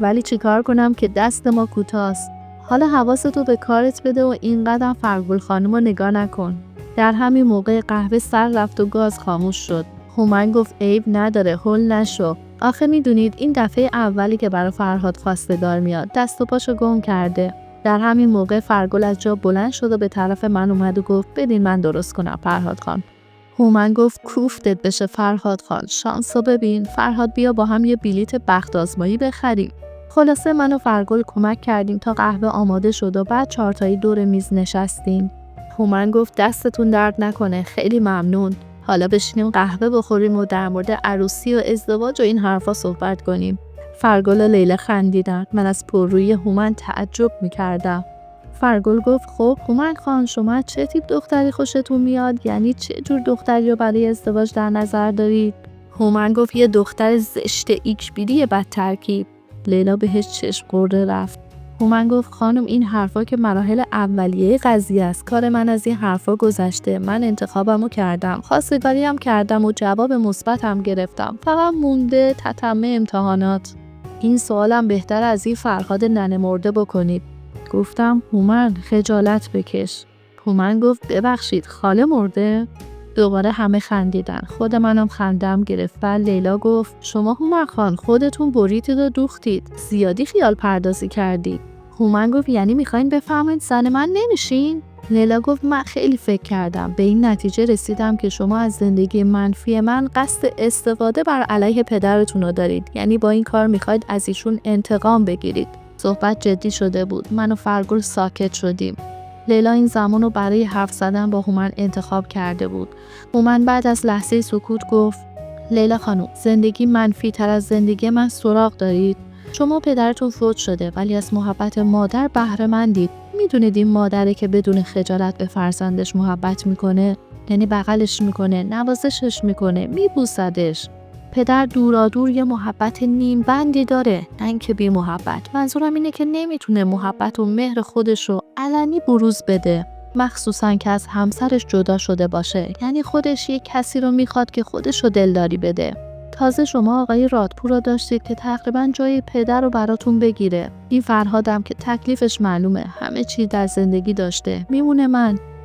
ولی چیکار کنم که دست ما کوتاست. حالا حواستو به کارت بده و اینقدر فرگل خانومو نگاه نکن. در همین موقع قهوه سر رفت و گاز خاموش شد. هومن گفت عیب نداره، هول نشو. آخه میدونید این دفعه اولی که برای فرهاد خواستگار میاد، دست و پاشو گم کرده. در همین موقع فرگل از جا بلند شد و به طرف من اومد و گفت بدین من درست کنم فرهاد خان. هومن گفت کوفتت بشه فرهاد خان، شانسو ببین. فرهاد بیا با هم یه بلیت بخت آزمایی بخریم. خلاصه من و فرگل کمک کردیم تا قهوه آماده شد و بعد چهارتایی دور میز نشستیم. هومن گفت دستتون درد نکنه، خیلی ممنون. حالا بشینیم قهوه بخوریم و در مورد عروسی و ازدواج و این حرفا صحبت کنیم. فرگل و لیلا خندیدن. من از پررویی هومن تعجب میکردم. فرگل گفت خب هومن خان شما چه تیپ دختری خوشتون میاد؟ یعنی چه جور دختری رو برای ازدواج در نظر دارید؟ هومن گفت یه دختر زشت ایکبیری بد ترکیب. لیلا بهش چشم قرده رفت. هومن گفت خانم این حرفا که مراحل اولیه قضیه است. کار من از این حرفا گذشته. من انتخابمو کردم، خواستگاری هم کردم و جواب مثبتم گرفتم. فقط مونده تتمه امتحانات. این سوالم بهتر از این فرهاد ننه مرده بکنید. گفتم هومن خجالت بکش. هومن گفت ببخشید خاله مرده؟ دوباره همه خندیدن. خود منم خندم گرفت. لیلا گفت شما هومن خان خودتون بریدید و دوختید، زیادی خیال پردازی کردید. هومن گفت یعنی میخواین بفهمید زن من نمیشین؟ لیلا گفت من خیلی فکر کردم، به این نتیجه رسیدم که شما از زندگی منفی من قصد استفاده بر علیه پدرتون رو دارید. یعنی با این کار میخواید از ایشون انتقام بگیرید. صحبت جدی شده بود. من و فرگل ساکت شدیم. لیلا این زمان رو برای حرف زدن با هومن انتخاب کرده بود. هومن بعد از لحظه سکوت گفت لیلا خانم، زندگی منفی تر از زندگی من سراغ دارید؟ شما پدرتون فوت شده ولی از محبت مادر بهره مندید. میدونید این مادره که بدون خجالت به فرزندش محبت میکنه، یعنی بغلش میکنه، نوازشش میکنه، میبوسدش. پدر دورادور یه محبت نیم بندی داره، نه اینکه بی محبت. منظورم اینه که نمیتونه محبت و مهر خودش رو علنی بروز بده، مخصوصا که از همسرش جدا شده باشه. یعنی خودش یک کسی رو میخواد که خودش رو دلداری بده. تازه شما آقای رادپور رو داشتید که تقریبا جای پدر رو براتون بگیره. این فرهادم که تکلیفش معلومه، همه چی در زندگی داشته، میمونه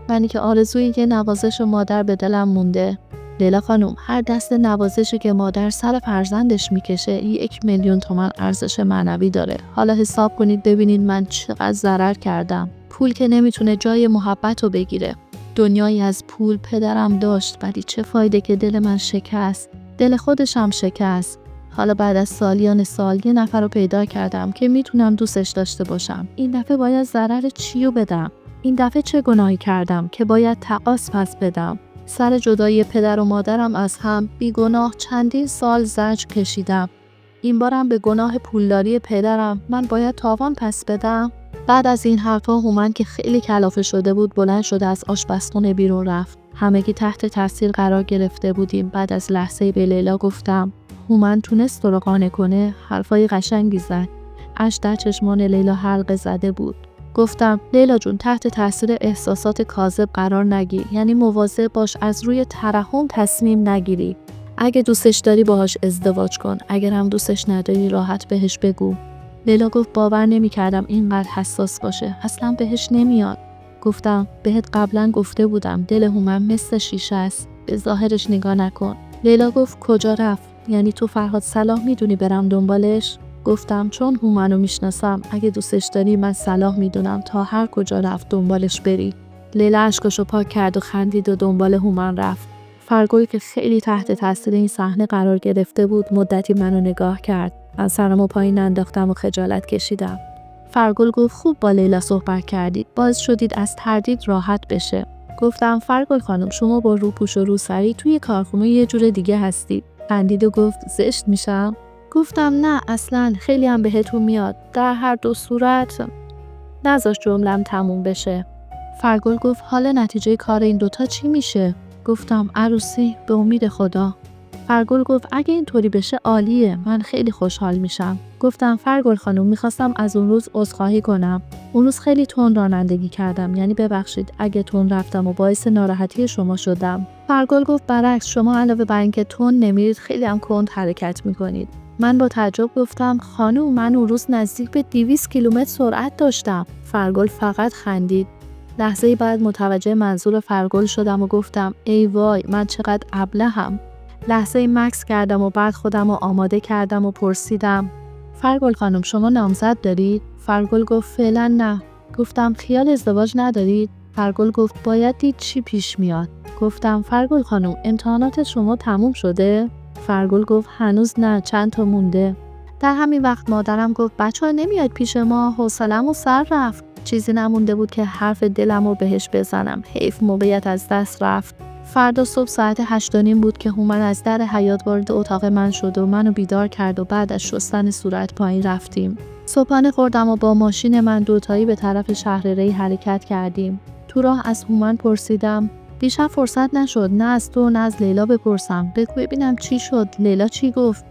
منی که آرزوی یه نوازش مادر به دلم مونده. لیلا خانم، هر دست نوازشی که مادر سر فرزندش میکشه 1,000,000 تومان ارزش معنوی داره. حالا حساب کنید ببینید من چقدر ضرر کردم. پول که نمیتونه جای محبت رو بگیره. دنیایی از پول پدرم داشت، ولی چه فایده که دل من شکست. دل خودش هم شکست. حالا بعد از سالیان سال یه نفر رو پیدا کردم که میتونم دوستش داشته باشم. این دفعه باید ضرر چیو بدم؟ این دفعه چه گناهی کردم که باید تقاص پس بدم؟ سر جدایی پدر و مادرم از هم بیگناه چندین سال زجر کشیدم. این بارم به گناه پولداری پدرم من باید تاوان پس بدم؟ بعد از این حرفا هومن که خیلی کلافه شده بود بلند شده از آشپزخونه بیرون رفت. همگی تحت تاثیر قرار گرفته بودیم. بعد از لحظه به لیلا گفتم هومن تونست تو رو قانع کنه؟ حرفای قشنگی زد. اشک در چشمان لیلا حلقه زده بود. گفتم لیلا جون، تحت تاثیر احساسات کاذب قرار نگیر. یعنی مواظب باش از روی ترحم تصمیم نگیری. اگه دوستش داری باهاش ازدواج کن، اگر هم دوستش نداری راحت بهش بگو. لیلا گفت باور نمی‌کردم اینقدر حساس باشه، اصلا بهش نمیاد. گفتم بهت قبلا گفته بودم دل هومن مثل شیشه است، به ظاهرش نگاه نکن. لیلا گفت کجا رفت؟ یعنی تو فرهاد صلاح میدونی برم دنبالش؟ گفتم چون هومنو میشناسم، اگه دوستش داری من صلاح میدونم تا هر کجا رفت دنبالش بری. لیلا اشکاشو پاک کرد و خندید و دنبال هومن رفت. فرگل که خیلی تحت تاثیر این صحنه قرار گرفته بود مدتی منو نگاه کرد. من سرمو پایین انداختم و خجالت کشیدم. فرگل گفت خوب با لیلا صحبت کردید، باعث شدید از تردید راحت بشه. گفتم فرگل خانم، شما با روپوش و روسری توی کارخونه یه جور دیگه هستید. خندید و گفت زشت میشم؟ گفتم نه اصلا، خیلی هم بهتون میاد. در هر دو صورت. نذاش جملم تموم بشه. فرگل گفت حالا نتیجه کار این دوتا چی میشه؟ گفتم عروسی، به امید خدا. فرگل گفت اگه اینطوری بشه عالیه، من خیلی خوشحال میشم. گفتم فرگل خانم، میخواستم از اون روز عذرخواهی کنم. اون روز خیلی تند رانندگی کردم، یعنی ببخشید اگه تند رفتم و باعث ناراحتی شما شدم. فرگل گفت برعکس، شما علاوه بر اینکه تند نمیرید خیلی هم کند حرکت میکنید. من با تعجب گفتم خانم، من اون روز نزدیک به 200 کیلومتر سرعت داشتم. فرگل فقط خندید. لحظه بعد متوجه منظور فرگل شدم و گفتم ای وای، من چقدر ابلهم. لحظه مکث کردم و بعد خودم رو آماده کردم و پرسیدم فرگل خانم، شما نامزد دارید؟ فرگل گفت فعلا نه. گفتم خیال ازدواج ندارید؟ فرگل گفت باید دید چی پیش میاد. گفتم فرگل خانم، امتحانات شما تموم شده؟ فرگل گفت هنوز نه، چند تا مونده. در همین وقت مادرم گفت بچه‌ها نمیاد پیش ما، حوصله‌مو سر رفت. چیزی نمونده بود که حرف دلمو بهش بزنم. حیف موقعیت از دست رفت. فردا صبح ساعت 8:30 بود که هومن از در حیاط وارد اتاق من شد و منو بیدار کرد و بعد از شستن صورت پایین رفتیم. صبحانه خوردم و با ماشین من دوتایی به طرف شهر ری حرکت کردیم. تو راه از هومن پرسیدم دیشب فرصت نشد نه از تو نه از لیلا بپرسم، بگو ببینم چی شد، لیلا چی گفت؟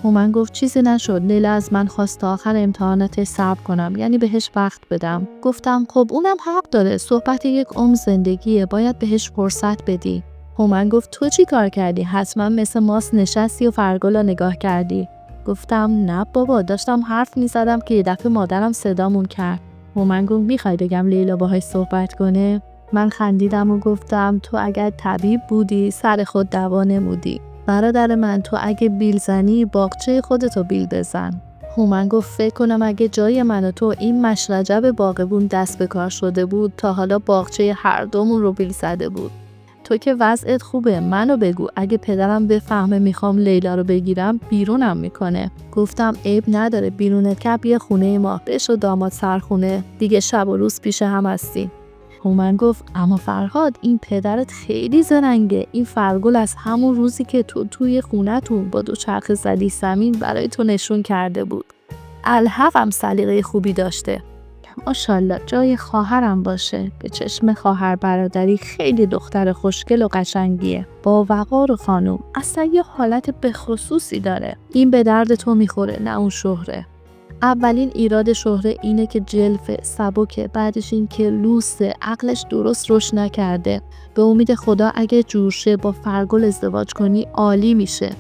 هومن گفت چیزی نشد، لیلا از من خواست تا آخر امتحانات صبر کنم، یعنی بهش وقت بدم. گفتم خب اونم حق داره، صحبت یک عمر زندگیه، باید بهش فرصت بدی. هومن گفت تو چی کار کردی؟ حتما مثل ماست نشستی و فرگل رو نگاه کردی. گفتم نه بابا، داشتم حرف میزدم که یه دفعه مادرم صدامون کرد. هومن گفت میخوای بگم لیلا باهاش صحبت کنه؟ من خندیدم و گفتم تو اگر طبیب بودی سر خود دوا نمودی. برادر من، تو اگه بیل زنی باغچه خودتو بیل بزن. هومن گفت فکر کنم اگه جای من و تو این مشرجب باغبون دست به کار شده بود تا حالا باغچه هر دومون رو بیل زده بود. تو که وضعت خوبه، منو بگو، اگه پدرم بفهمه میخوام لیلا رو بگیرم بیرونم میکنه. گفتم عیب نداره، بیرونت کرد یه خونه ما، بش و داماد سرخونه، دیگه شب و روز پیش هم هستیم. هومن گفت اما فرهاد این پدرت خیلی زرنگه، این فرگل از همون روزی که تو توی خونتون با دوچرخه زدی زمین برای تو نشون کرده بود. الحق هم سلیقه خوبی داشته. ماشاءالله جای خواهرم باشه، به چشم خواهر برادری خیلی دختر خوشگل و قشنگیه، با وقار و خانوم، اصلا یه حالت بخصوصی داره. این به درد تو میخوره نه اون شهره. اولین ایراد شهره اینه که جلفه، سبکه، بعدش این که لوسه، عقلش درست رشد نکرده. به امید خدا اگه جورشه با فرگل ازدواج کنی عالی میشه.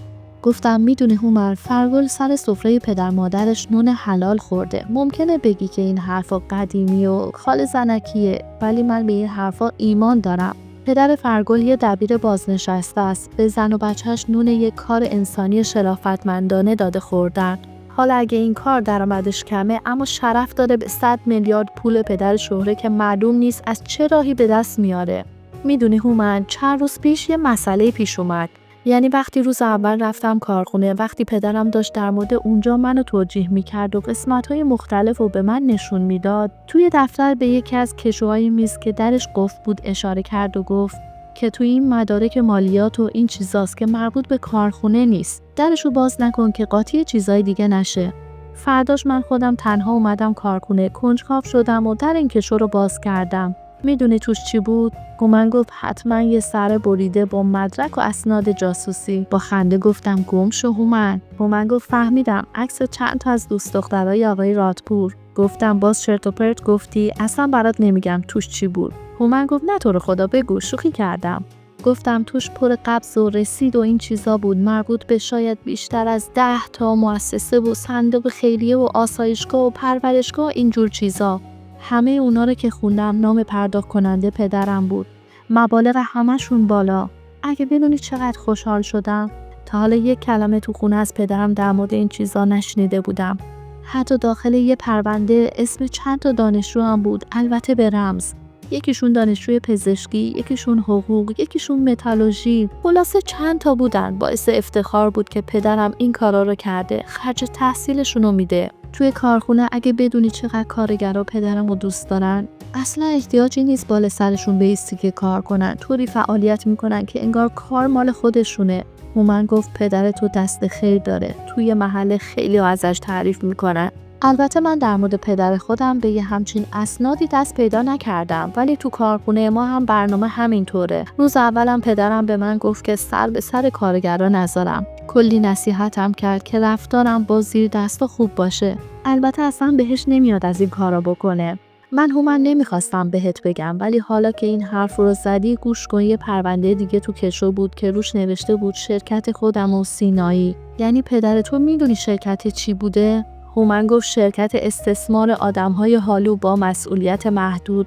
گفتم میدونی هومن، فرگل سر سفره پدر مادرش نون حلال خورده. ممکنه بگی که این حرفا قدیمی و خال زنکیه، ولی من به این حرفا ایمان دارم. پدر فرگل یه دبیر بازنشسته است، به زن و بچهش نون یک کار انسانی شرافتمندانه داده خوردن. حالا اگه این کار درآمدش کمه، اما شرف داره به 100 میلیارد پول پدر شهره که معلوم نیست از چه راهی به دست میاره. میدونی هومن، چند روز پیش یه مسئله پیش اومد. یعنی وقتی روز اول رفتم کارخونه، وقتی پدرم داشت در مورد اونجا منو توجیه میکرد و قسمت‌های مختلف رو به من نشون میداد، توی دفتر به یکی از کشوهای میز که درش قفل بود اشاره کرد و گفت که توی این مدارک مالیات و این چیزاست که مربوط به کارخونه نیست. درشو باز نکن که قاطی چیزای دیگه نشه. فرداش من خودم تنها اومدم کارخونه، کنجکاو شدم و در این کشو رو باز کردم. میدونی توش چی بود؟ هومن گفت حتما یه سر بریده با مدرک و اسناد جاسوسی. با خنده گفتم گم شو هومن. هومن گفت فهمیدم، عکس چند تا از دوست دخترای آقای رادپور. گفتم باز چرت و پرت گفتی، اصلا برات نمیگم توش چی بود. هومن گفت نه تو رو خدا بگو، شوخی کردم. گفتم توش پر قبض و رسید و این چیزا بود، مربوط به شاید بیشتر از 10 تا مؤسسه و صندوق خیریه و آسایشگاه و پرورشگاه، اینجور چیزا. همه اونا رو که خوندم نام پرداخت کننده پدرم بود. مبالغ همشون بالا. اگه بدونی چقدر خوشحال شدم. تا حالا یک کلمه تو خونه از پدرم در مورد این چیزا نشنیده بودم. حتی داخل یه پرونده اسم چند تا دانشجو هم بود، البته به رمز. یکیشون دانشجوی پزشکی، یکیشون حقوق، یکیشون متالورژی. خلاصه چند تا بودن. باعث افتخار بود که پدرم این کارا رو کرده، خرج تحصیلشون رو میده. توی کارخونه اگه بدونی چقدر کارگرا پدرم رو دوست دارن، اصلا احتیاجی نیست بالا سرشون بایستی که کار کنن. طوری فعالیت میکنن که انگار کار مال خودشونه. هومن گفت پدر تو دست خیر داره. توی محله خیلی ازش تعریف میکنن. البته من در مورد پدر خودم به یه همچین اسنادی دست پیدا نکردم، ولی تو کارخونه ما هم برنامه همینطوره. روز اولم پدرم به من گفت که سر به سر کارگرا نذارم. کلی نصیحتم کرد که رفتارم با زیر دستا خوب باشه. البته اصلا بهش نمیاد از این کارا بکنه. من هومن نمیخواستم بهت بگم، ولی حالا که این حرف رو زدی گوش کن. یه پرونده دیگه تو کشو بود که روش نوشته بود شرکت خودم و سینایی. یعنی پدر تو میدونی شرکت چی بوده؟ هومن گفت شرکت استثمار آدم‌های حالو با مسئولیت محدود.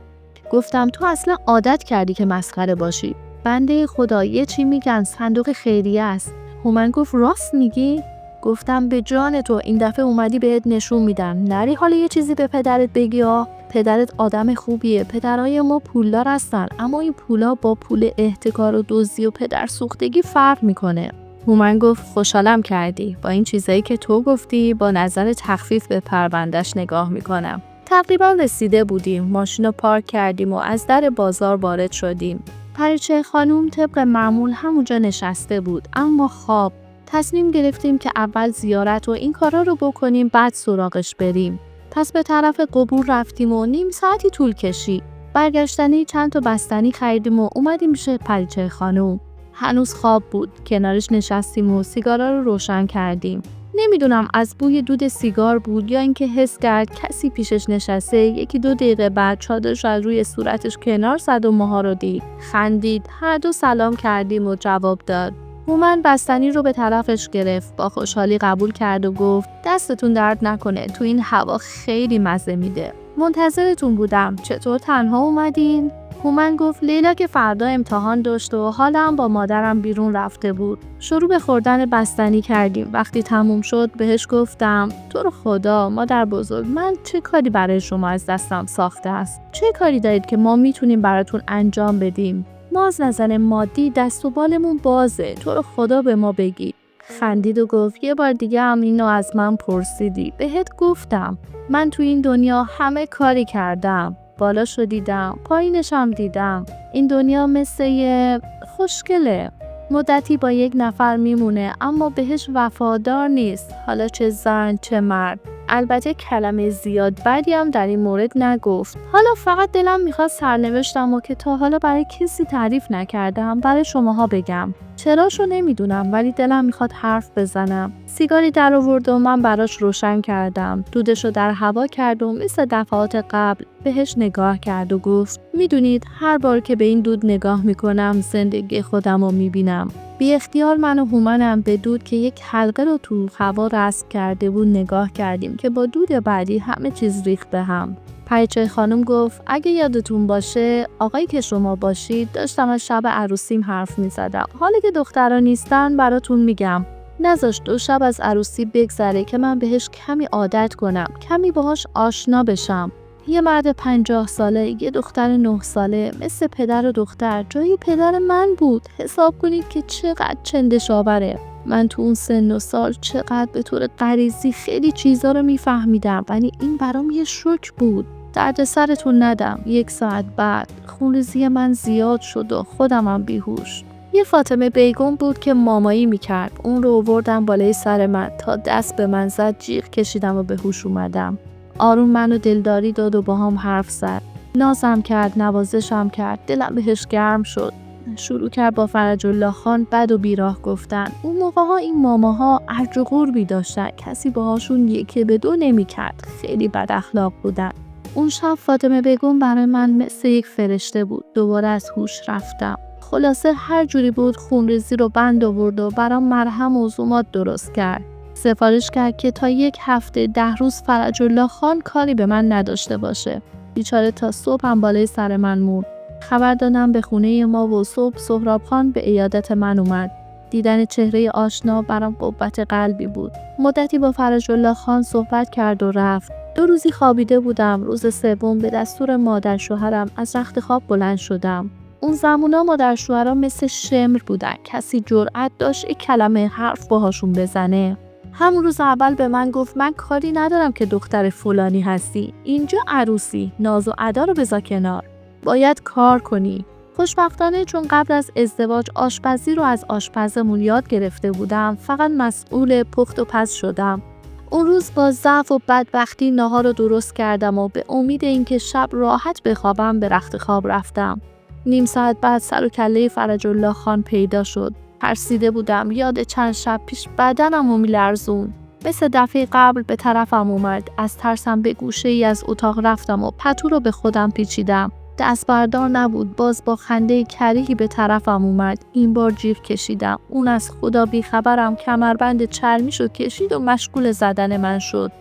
گفتم تو اصلا عادت کردی که مسخره باشی. بنده خدا یه چی میگن صندوق خیریه است. هومن گفت راست میگی؟ گفتم به جان تو این دفعه اومدی بهت نشون میدم. نری حالا یه چیزی به پدرت بگی ها. پدرت آدم خوبیه. پدرای ما پولدار هستن، اما این پولا با پول احتکار و دزدی و پدر سوختگی فرق میکنه. هومن گفت خوشحالم کردی. با این چیزایی که تو گفتی با نظر تخفیف به پروندهش نگاه میکنم. تقریبا رسیده بودیم. ماشین رو پارک کردیم و از در بازار وارد شدیم. پریچه خانوم طبق معمول همونجا نشسته بود، اما خواب. تصمیم گرفتیم که اول زیارت و این کارا رو بکنیم، بعد سراغش بریم. پس به طرف قبور رفتیم و نیم ساعتی طول کشید. برگشتنی چند تا بستنی خریدیم و اومدیم پیش پریچه خانوم. هنوز خواب بود. کنارش نشستیم و سیگارا رو روشن کردیم. نمیدونم از بوی دود سیگار بود یا اینکه حس کرد کسی پیشش نشسته. 1-2 دقیقه بعد چادرش از روی صورتش کنار زد و ماها رو دید. خندید. هر دو سلام کردیم و جواب داد. هومن بستنی رو به طرفش گرفت. با خوشحالی قبول کرد و گفت دستتون درد نکنه. تو این هوا خیلی مزه میده. منتظرتون بودم. چطور تنها اومدین؟ هومن گفت لیلا که فردا امتحان داشت و حالا هم با مادرم بیرون رفته بود. شروع به خوردن بستنی کردیم. وقتی تموم شد بهش گفتم تو رو خدا مادر بزرگ، من چه کاری برای شما از دستم ساخته است؟ چه کاری دارید که ما میتونیم براتون انجام بدیم؟ ما از نظر مادی دست و بالمون بازه، تو رو خدا به ما بگی. خندید و گفت یه بار دیگه هم اینو از من پرسیدی. بهت گفتم من تو این دنیا همه کاری کردم. بالاشو دیدم، پایینش هم دیدم. این دنیا مثل یه خوشگله. مدتی با یک نفر میمونه اما بهش وفادار نیست، حالا چه زن چه مرد. البته کلمه زیاد بدی هم در این مورد نگفت. حالا فقط دلم میخواد سرنوشتم و که تا حالا برای کسی تعریف نکردم برای شماها بگم. چراشو نمیدونم ولی دلم میخواد حرف بزنم. سیگاری در آورد و من براش روشن کردم. دودشو در هوا کرد و مثل دفعات قبل بهش نگاه کرد و گفت میدونید هر بار که به این دود نگاه میکنم زندگی خودم رو میبینم. بی اختیار من و هومنم به دود که یک حلقه رو تو هوا رسم کرده بود نگاه کردیم که با دود بعدی همه چیز ریخت به هم. پریچه خانم گفت اگه یادتون باشه آقایی که شما باشید داشتم از شب عروسیم حرف میزدم. حالا که دخترها نیستن براتون میگم نذاشت 2 شب از عروسی بگذره که من بهش کمی عادت کنم، کمی باهاش آشنا بشم. یه مرد 50 ساله، یه دختر 9 ساله، مثل پدر و دختر جای پدر من بود. حساب کنید که چقدر چندشاوره. من تو اون سن و سال چقدر به طور غریزی خیلی چیزا رو میفهمیدم ولی این برام یه شوک بود. درد سرتون ندم. 1 ساعت بعد خونریزی من زیاد شد و خودمم بیهوش. یه فاطمه بیگم بود که مامایی میکرد. اون رو آوردم بالای سر من تا دست به من زد، جیغ کشیدم و به هوش اومدم. آروم منو دلداری داد و با هم حرف زد. نازم کرد، نوازشم کرد. دلم بهش گرم شد. شروع کرد با فرج الله خان بد و بیراه گفتن. اون موقع ها این ماماها ارج و قربی داشتن، کسی باهاشون 1 به 2 نمیکرد. خیلی بد اخلاق بودن. اون شب فاطمه بیگم برای من مثل یک فرشته بود. دوباره از هوش رفتم. خلاصه هر جوری بود خونریزی رو بند آورد و برام مرهم و عزومات درست کرد. سفارش کرد که تا 1 هفته 10 روز فرج الله خان کاری به من نداشته باشه. بیچاره تا صبح هم بالای سر من موند. خبر دادم به خونه ما و صبح سهراب خان به عیادت من اومد. دیدن چهره آشنا برام قوت قلبی بود. مدتی با فرج الله خان صحبت کرد و رفت. 2 روزی خوابیده بودم. روز سوم به دستور مادر شوهرم از رخت خواب بلند شدم. اون زمونا مادر شوهرها مثل شمر بودن. کسی جرأت داشت 1 کلمه حرف باهاشون بزنه. همون روز اول به من گفت من کاری ندارم که دختر فلانی هستی. اینجا عروسی، ناز و ادا رو بذار کنار. باید کار کنی. خوشبختانه چون قبل از ازدواج آشپزی رو از آشپزمون یاد گرفته بودم، فقط مسئول پخت و پز شدم. اون روز با ضعف و بدبختی ناهار رو درست کردم و به امید اینکه شب راحت بخوابم به رخت خواب رفتم. نیم ساعت بعد سر و کله فرج الله خان پیدا شد. ترسیده بودم. یاد چند شب پیش بدنم رو میلرزون. مثل دفعه قبل به طرفم اومد. از ترسم به گوشه ای از اتاق رفتم و پتو رو به خودم پیچیدم. دست بردار نبود. باز با خنده کریهی به طرفم اومد. این بار جیغ کشیدم. اون از خدا بیخبرم کمربند چرمیشو کشید و مشغول زدن من شد.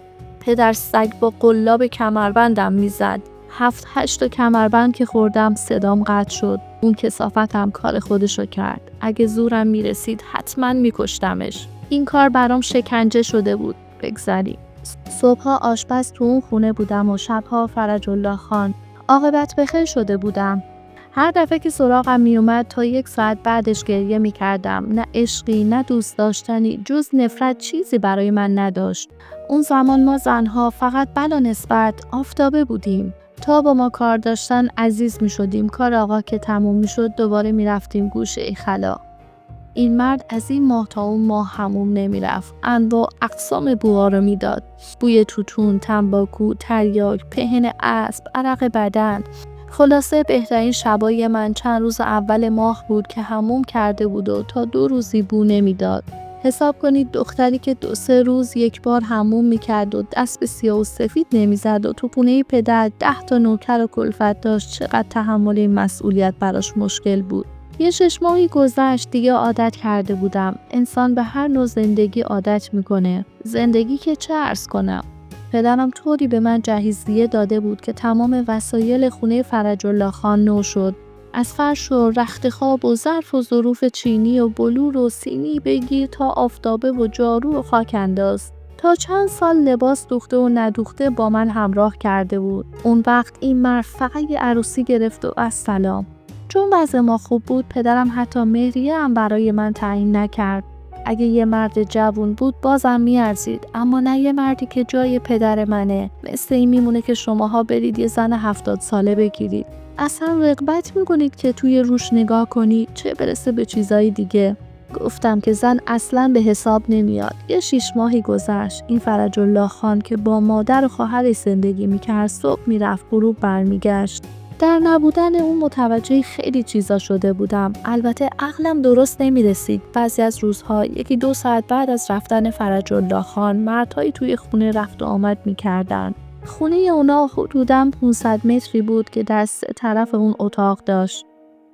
پدر سگ با قلاب کمربندم میزد. 7-8 تا کمربند که خوردم صدام قطع شد. اون کثافتم کار خودشو کرد. اگه زورم میرسید حتما میکشتمش. این کار برام شکنجه شده بود. بگذاریم. صبحها آشپز تو اون خونه بودم و شبها فرج الله خان. عاقبت بخیر شده بودم. هر دفعه که سراغم میومد تا 1 ساعت بعدش گریه میکردم. نه عشقی نه دوست داشتنی جز نفرت چیزی برای من نداشت. اون زمان ما زنها فقط بلا نسبت آفتابه بودیم. تا با ما کار داشتن عزیز می شدیم. کار آقا که تموم می شد دوباره می رفتیم گوشه خلا. این مرد از این ماه تا اون ماه حموم نمی رفت. انواع اقسام بوها رو می داد. بوی توتون، تنباکو، تریاک، پهن اسب، عرق بدن. خلاصه بهترین شبای من چند روز اول ماه بود که حموم کرده بود و تا 2 روزی بو نمی داد. حساب کنید دختری که 2-3 روز 1 بار حموم میکرد و دست به سیاه و سفید نمیزد و تو خونه پدر 10 تا نوکر و کلفت داشت، چقدر تحمل این مسئولیت براش مشکل بود. یه 6 ماهی گذشت دیگه عادت کرده بودم. انسان به هر نوع زندگی عادت میکنه. زندگی که چه عرض کنم. پدرم طوری به من جهیزیه داده بود که تمام وسایل خونه فرج الله خان نو شد. از فرش و رخت خواب و ظرف و ظروف چینی و بلور و سینی بگیر تا آفتابه و جارو و خاک انداز. تا چند سال لباس دوخته و ندوخته با من همراه کرده بود. اون وقت این مرد فقط یه عروسی گرفت و السلام. چون وضع ما خوب بود پدرم حتی مهریه هم برای من تعیین نکرد. اگه یه مرد جوون بود بازم میارزید، اما نه یه مردی که جای پدر منه. مثل این میمونه که شماها برید یه زن 70 ساله بگیرید. اصلا رغبت میکنید که توی روش نگاه کنید، چه برسه به چیزای دیگه. گفتم که زن اصلا به حساب نمیاد. یه 6 ماهی گذشت. این فرج الله خان که با مادر و خواهرش زندگی میکرد صبح میرفت غروب برمیگشت. در نبودن اون متوجه خیلی چیزا شده بودم. البته عقلم درست نمیرسید. بعضی از روزها 1-2 ساعت بعد از رفتن فرج الله خان مردهایی توی خونه رفت و آمد میکردن. خونه اونا حدوداً 500 متری بود که در 3 طرف اون اتاق داشت.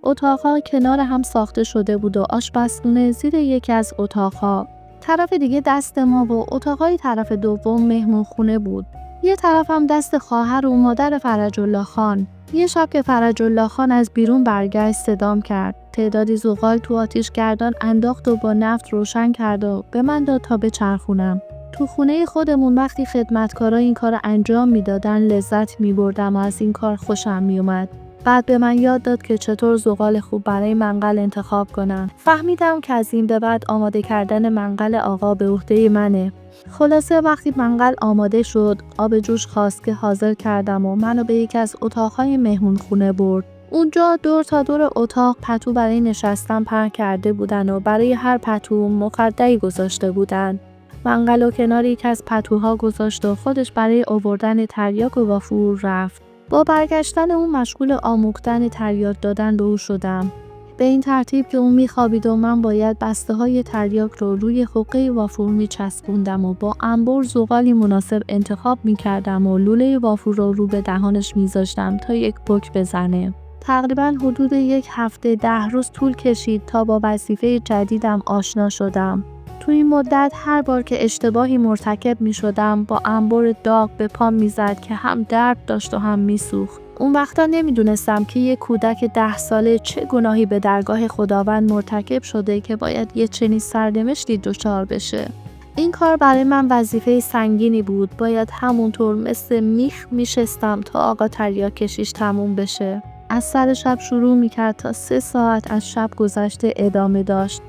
اتاقها کنار هم ساخته شده بود و آشپزخونه زیر یکی از اتاقها. طرف دیگه دست ما و اتاقهای طرف دوم مهمون خونه بود. یه طرف هم دست خواهر و مادر فرج الله خان. یه شب که فرج الله خان از بیرون برگشت صدام کرد. تعدادی زغال تو آتیشگردان انداخت و با نفت روشن کرد و به من داد تا بچرخونم. تو خونه خودمون وقتی خدمتکارا این کار انجام میدادن لذت میبردم و از این کار خوشم میومد. بعد به من یاد داد که چطور زغال خوب برای منقل انتخاب کنم. فهمیدم که از این به بعد آماده کردن منقل آقا به عهده منه. خلاصه وقتی منقل آماده شد، آب جوش خواست که حاضر کردم و منو به یکی از اتاقهای مهمون خونه برد. اونجا دور تا دور اتاق پتو برای نشستن پهن کرده بودن و برای هر پتو مخده‌ای گذاشته بودن. منقل و کنار یک از پتوها گذاشت و خودش برای آوردن تریاک و وافور رفت. با برگشتن اون مشغول آموختن تریاک دادن به او شدم. به این ترتیب که اون میخوابید و من باید بسته های تریاک رو روی حقه وافور میچسبوندم و با انبر زغالی مناسب انتخاب میکردم و لوله وافور رو به دهانش میذاشتم تا یک پک بزنه. تقریبا حدود 1 هفته 10 روز طول کشید تا با وظیفه جدیدم آشنا شدم. تو این مدت هر بار که اشتباهی مرتکب می شدم با انبر داغ به پام می زد که هم درد داشت و هم می سوخت. اون وقتا نمی دونستم که یک کودک 10 ساله چه گناهی به درگاه خداوند مرتکب شده که باید یه چنین سرنوشتی دچار بشه. این کار برای من وظیفه سنگینی بود. باید همونطور مثل میخ می شستم تا آقا تریاک کشیش تموم بشه. از سر شب شروع می کرد تا 3 ساعت از شب گذشته ادامه داشت.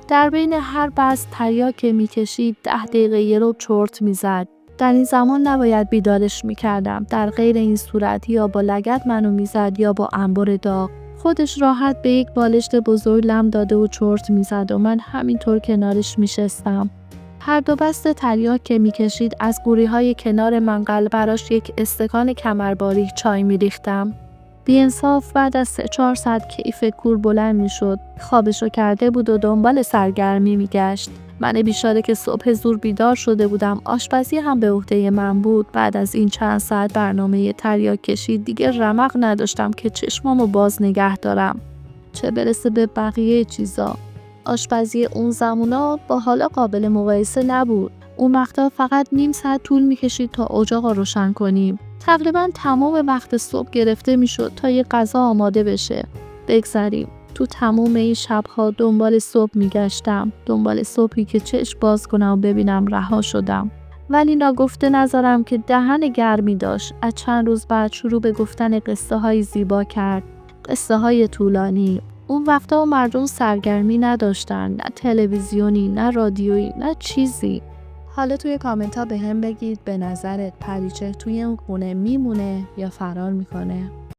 در بین هر بست تریاک که میکشید 10 دقیقه یه رو چرت میزد. در این زمان نباید بیدارش میکردم. در غیر این صورت یا با لگد منو میزد یا با انبر داغ. خودش راحت به یک بالشت بزرگ لم داده و چرت میزد و من همینطور کنارش میشستم. هر 2 بست تریاک که میکشید از قوریهای کنار منقل براش 1 استکان کمرباریک چای میریختم. بی‌انصاف بعد از 3-4 ساعت کیف کور بلند میشد. خوابشو کرده بود و دنبال سرگرمی میگشت. من بیچاره که صبح زور بیدار شده بودم، آشپزی هم به عهده من بود. بعد از این چند ساعت برنامه تریاک کشید دیگه رمق نداشتم که چشمامو باز نگه دارم. چه برسه به بقیه چیزا. آشپزی اون زمونا با حالا قابل مقایسه نبود. اون وقتا فقط نیم ساعت طول میکشید تا اجاق روشن کنیم. تقریبا تمام وقت صبح گرفته میشد تا یه غذا آماده بشه. بگذریم. تو تمام این شبها دنبال صبح میگشتم. دنبال صبحی که چشم باز کنم و ببینم رها شدم. ولی ناگفته نذارم که دهن گرمی داشت. از چند روز بعد شروع به گفتن قصه های زیبا کرد. قصه های طولانی. اون وقتا مردم سرگرمی نداشتن. نه تلویزیونی، نه رادیویی، نه چیزی. حالا توی کامنت ها به هم بگید به نظرت پریچه توی اون خونه میمونه یا فرار میکنه؟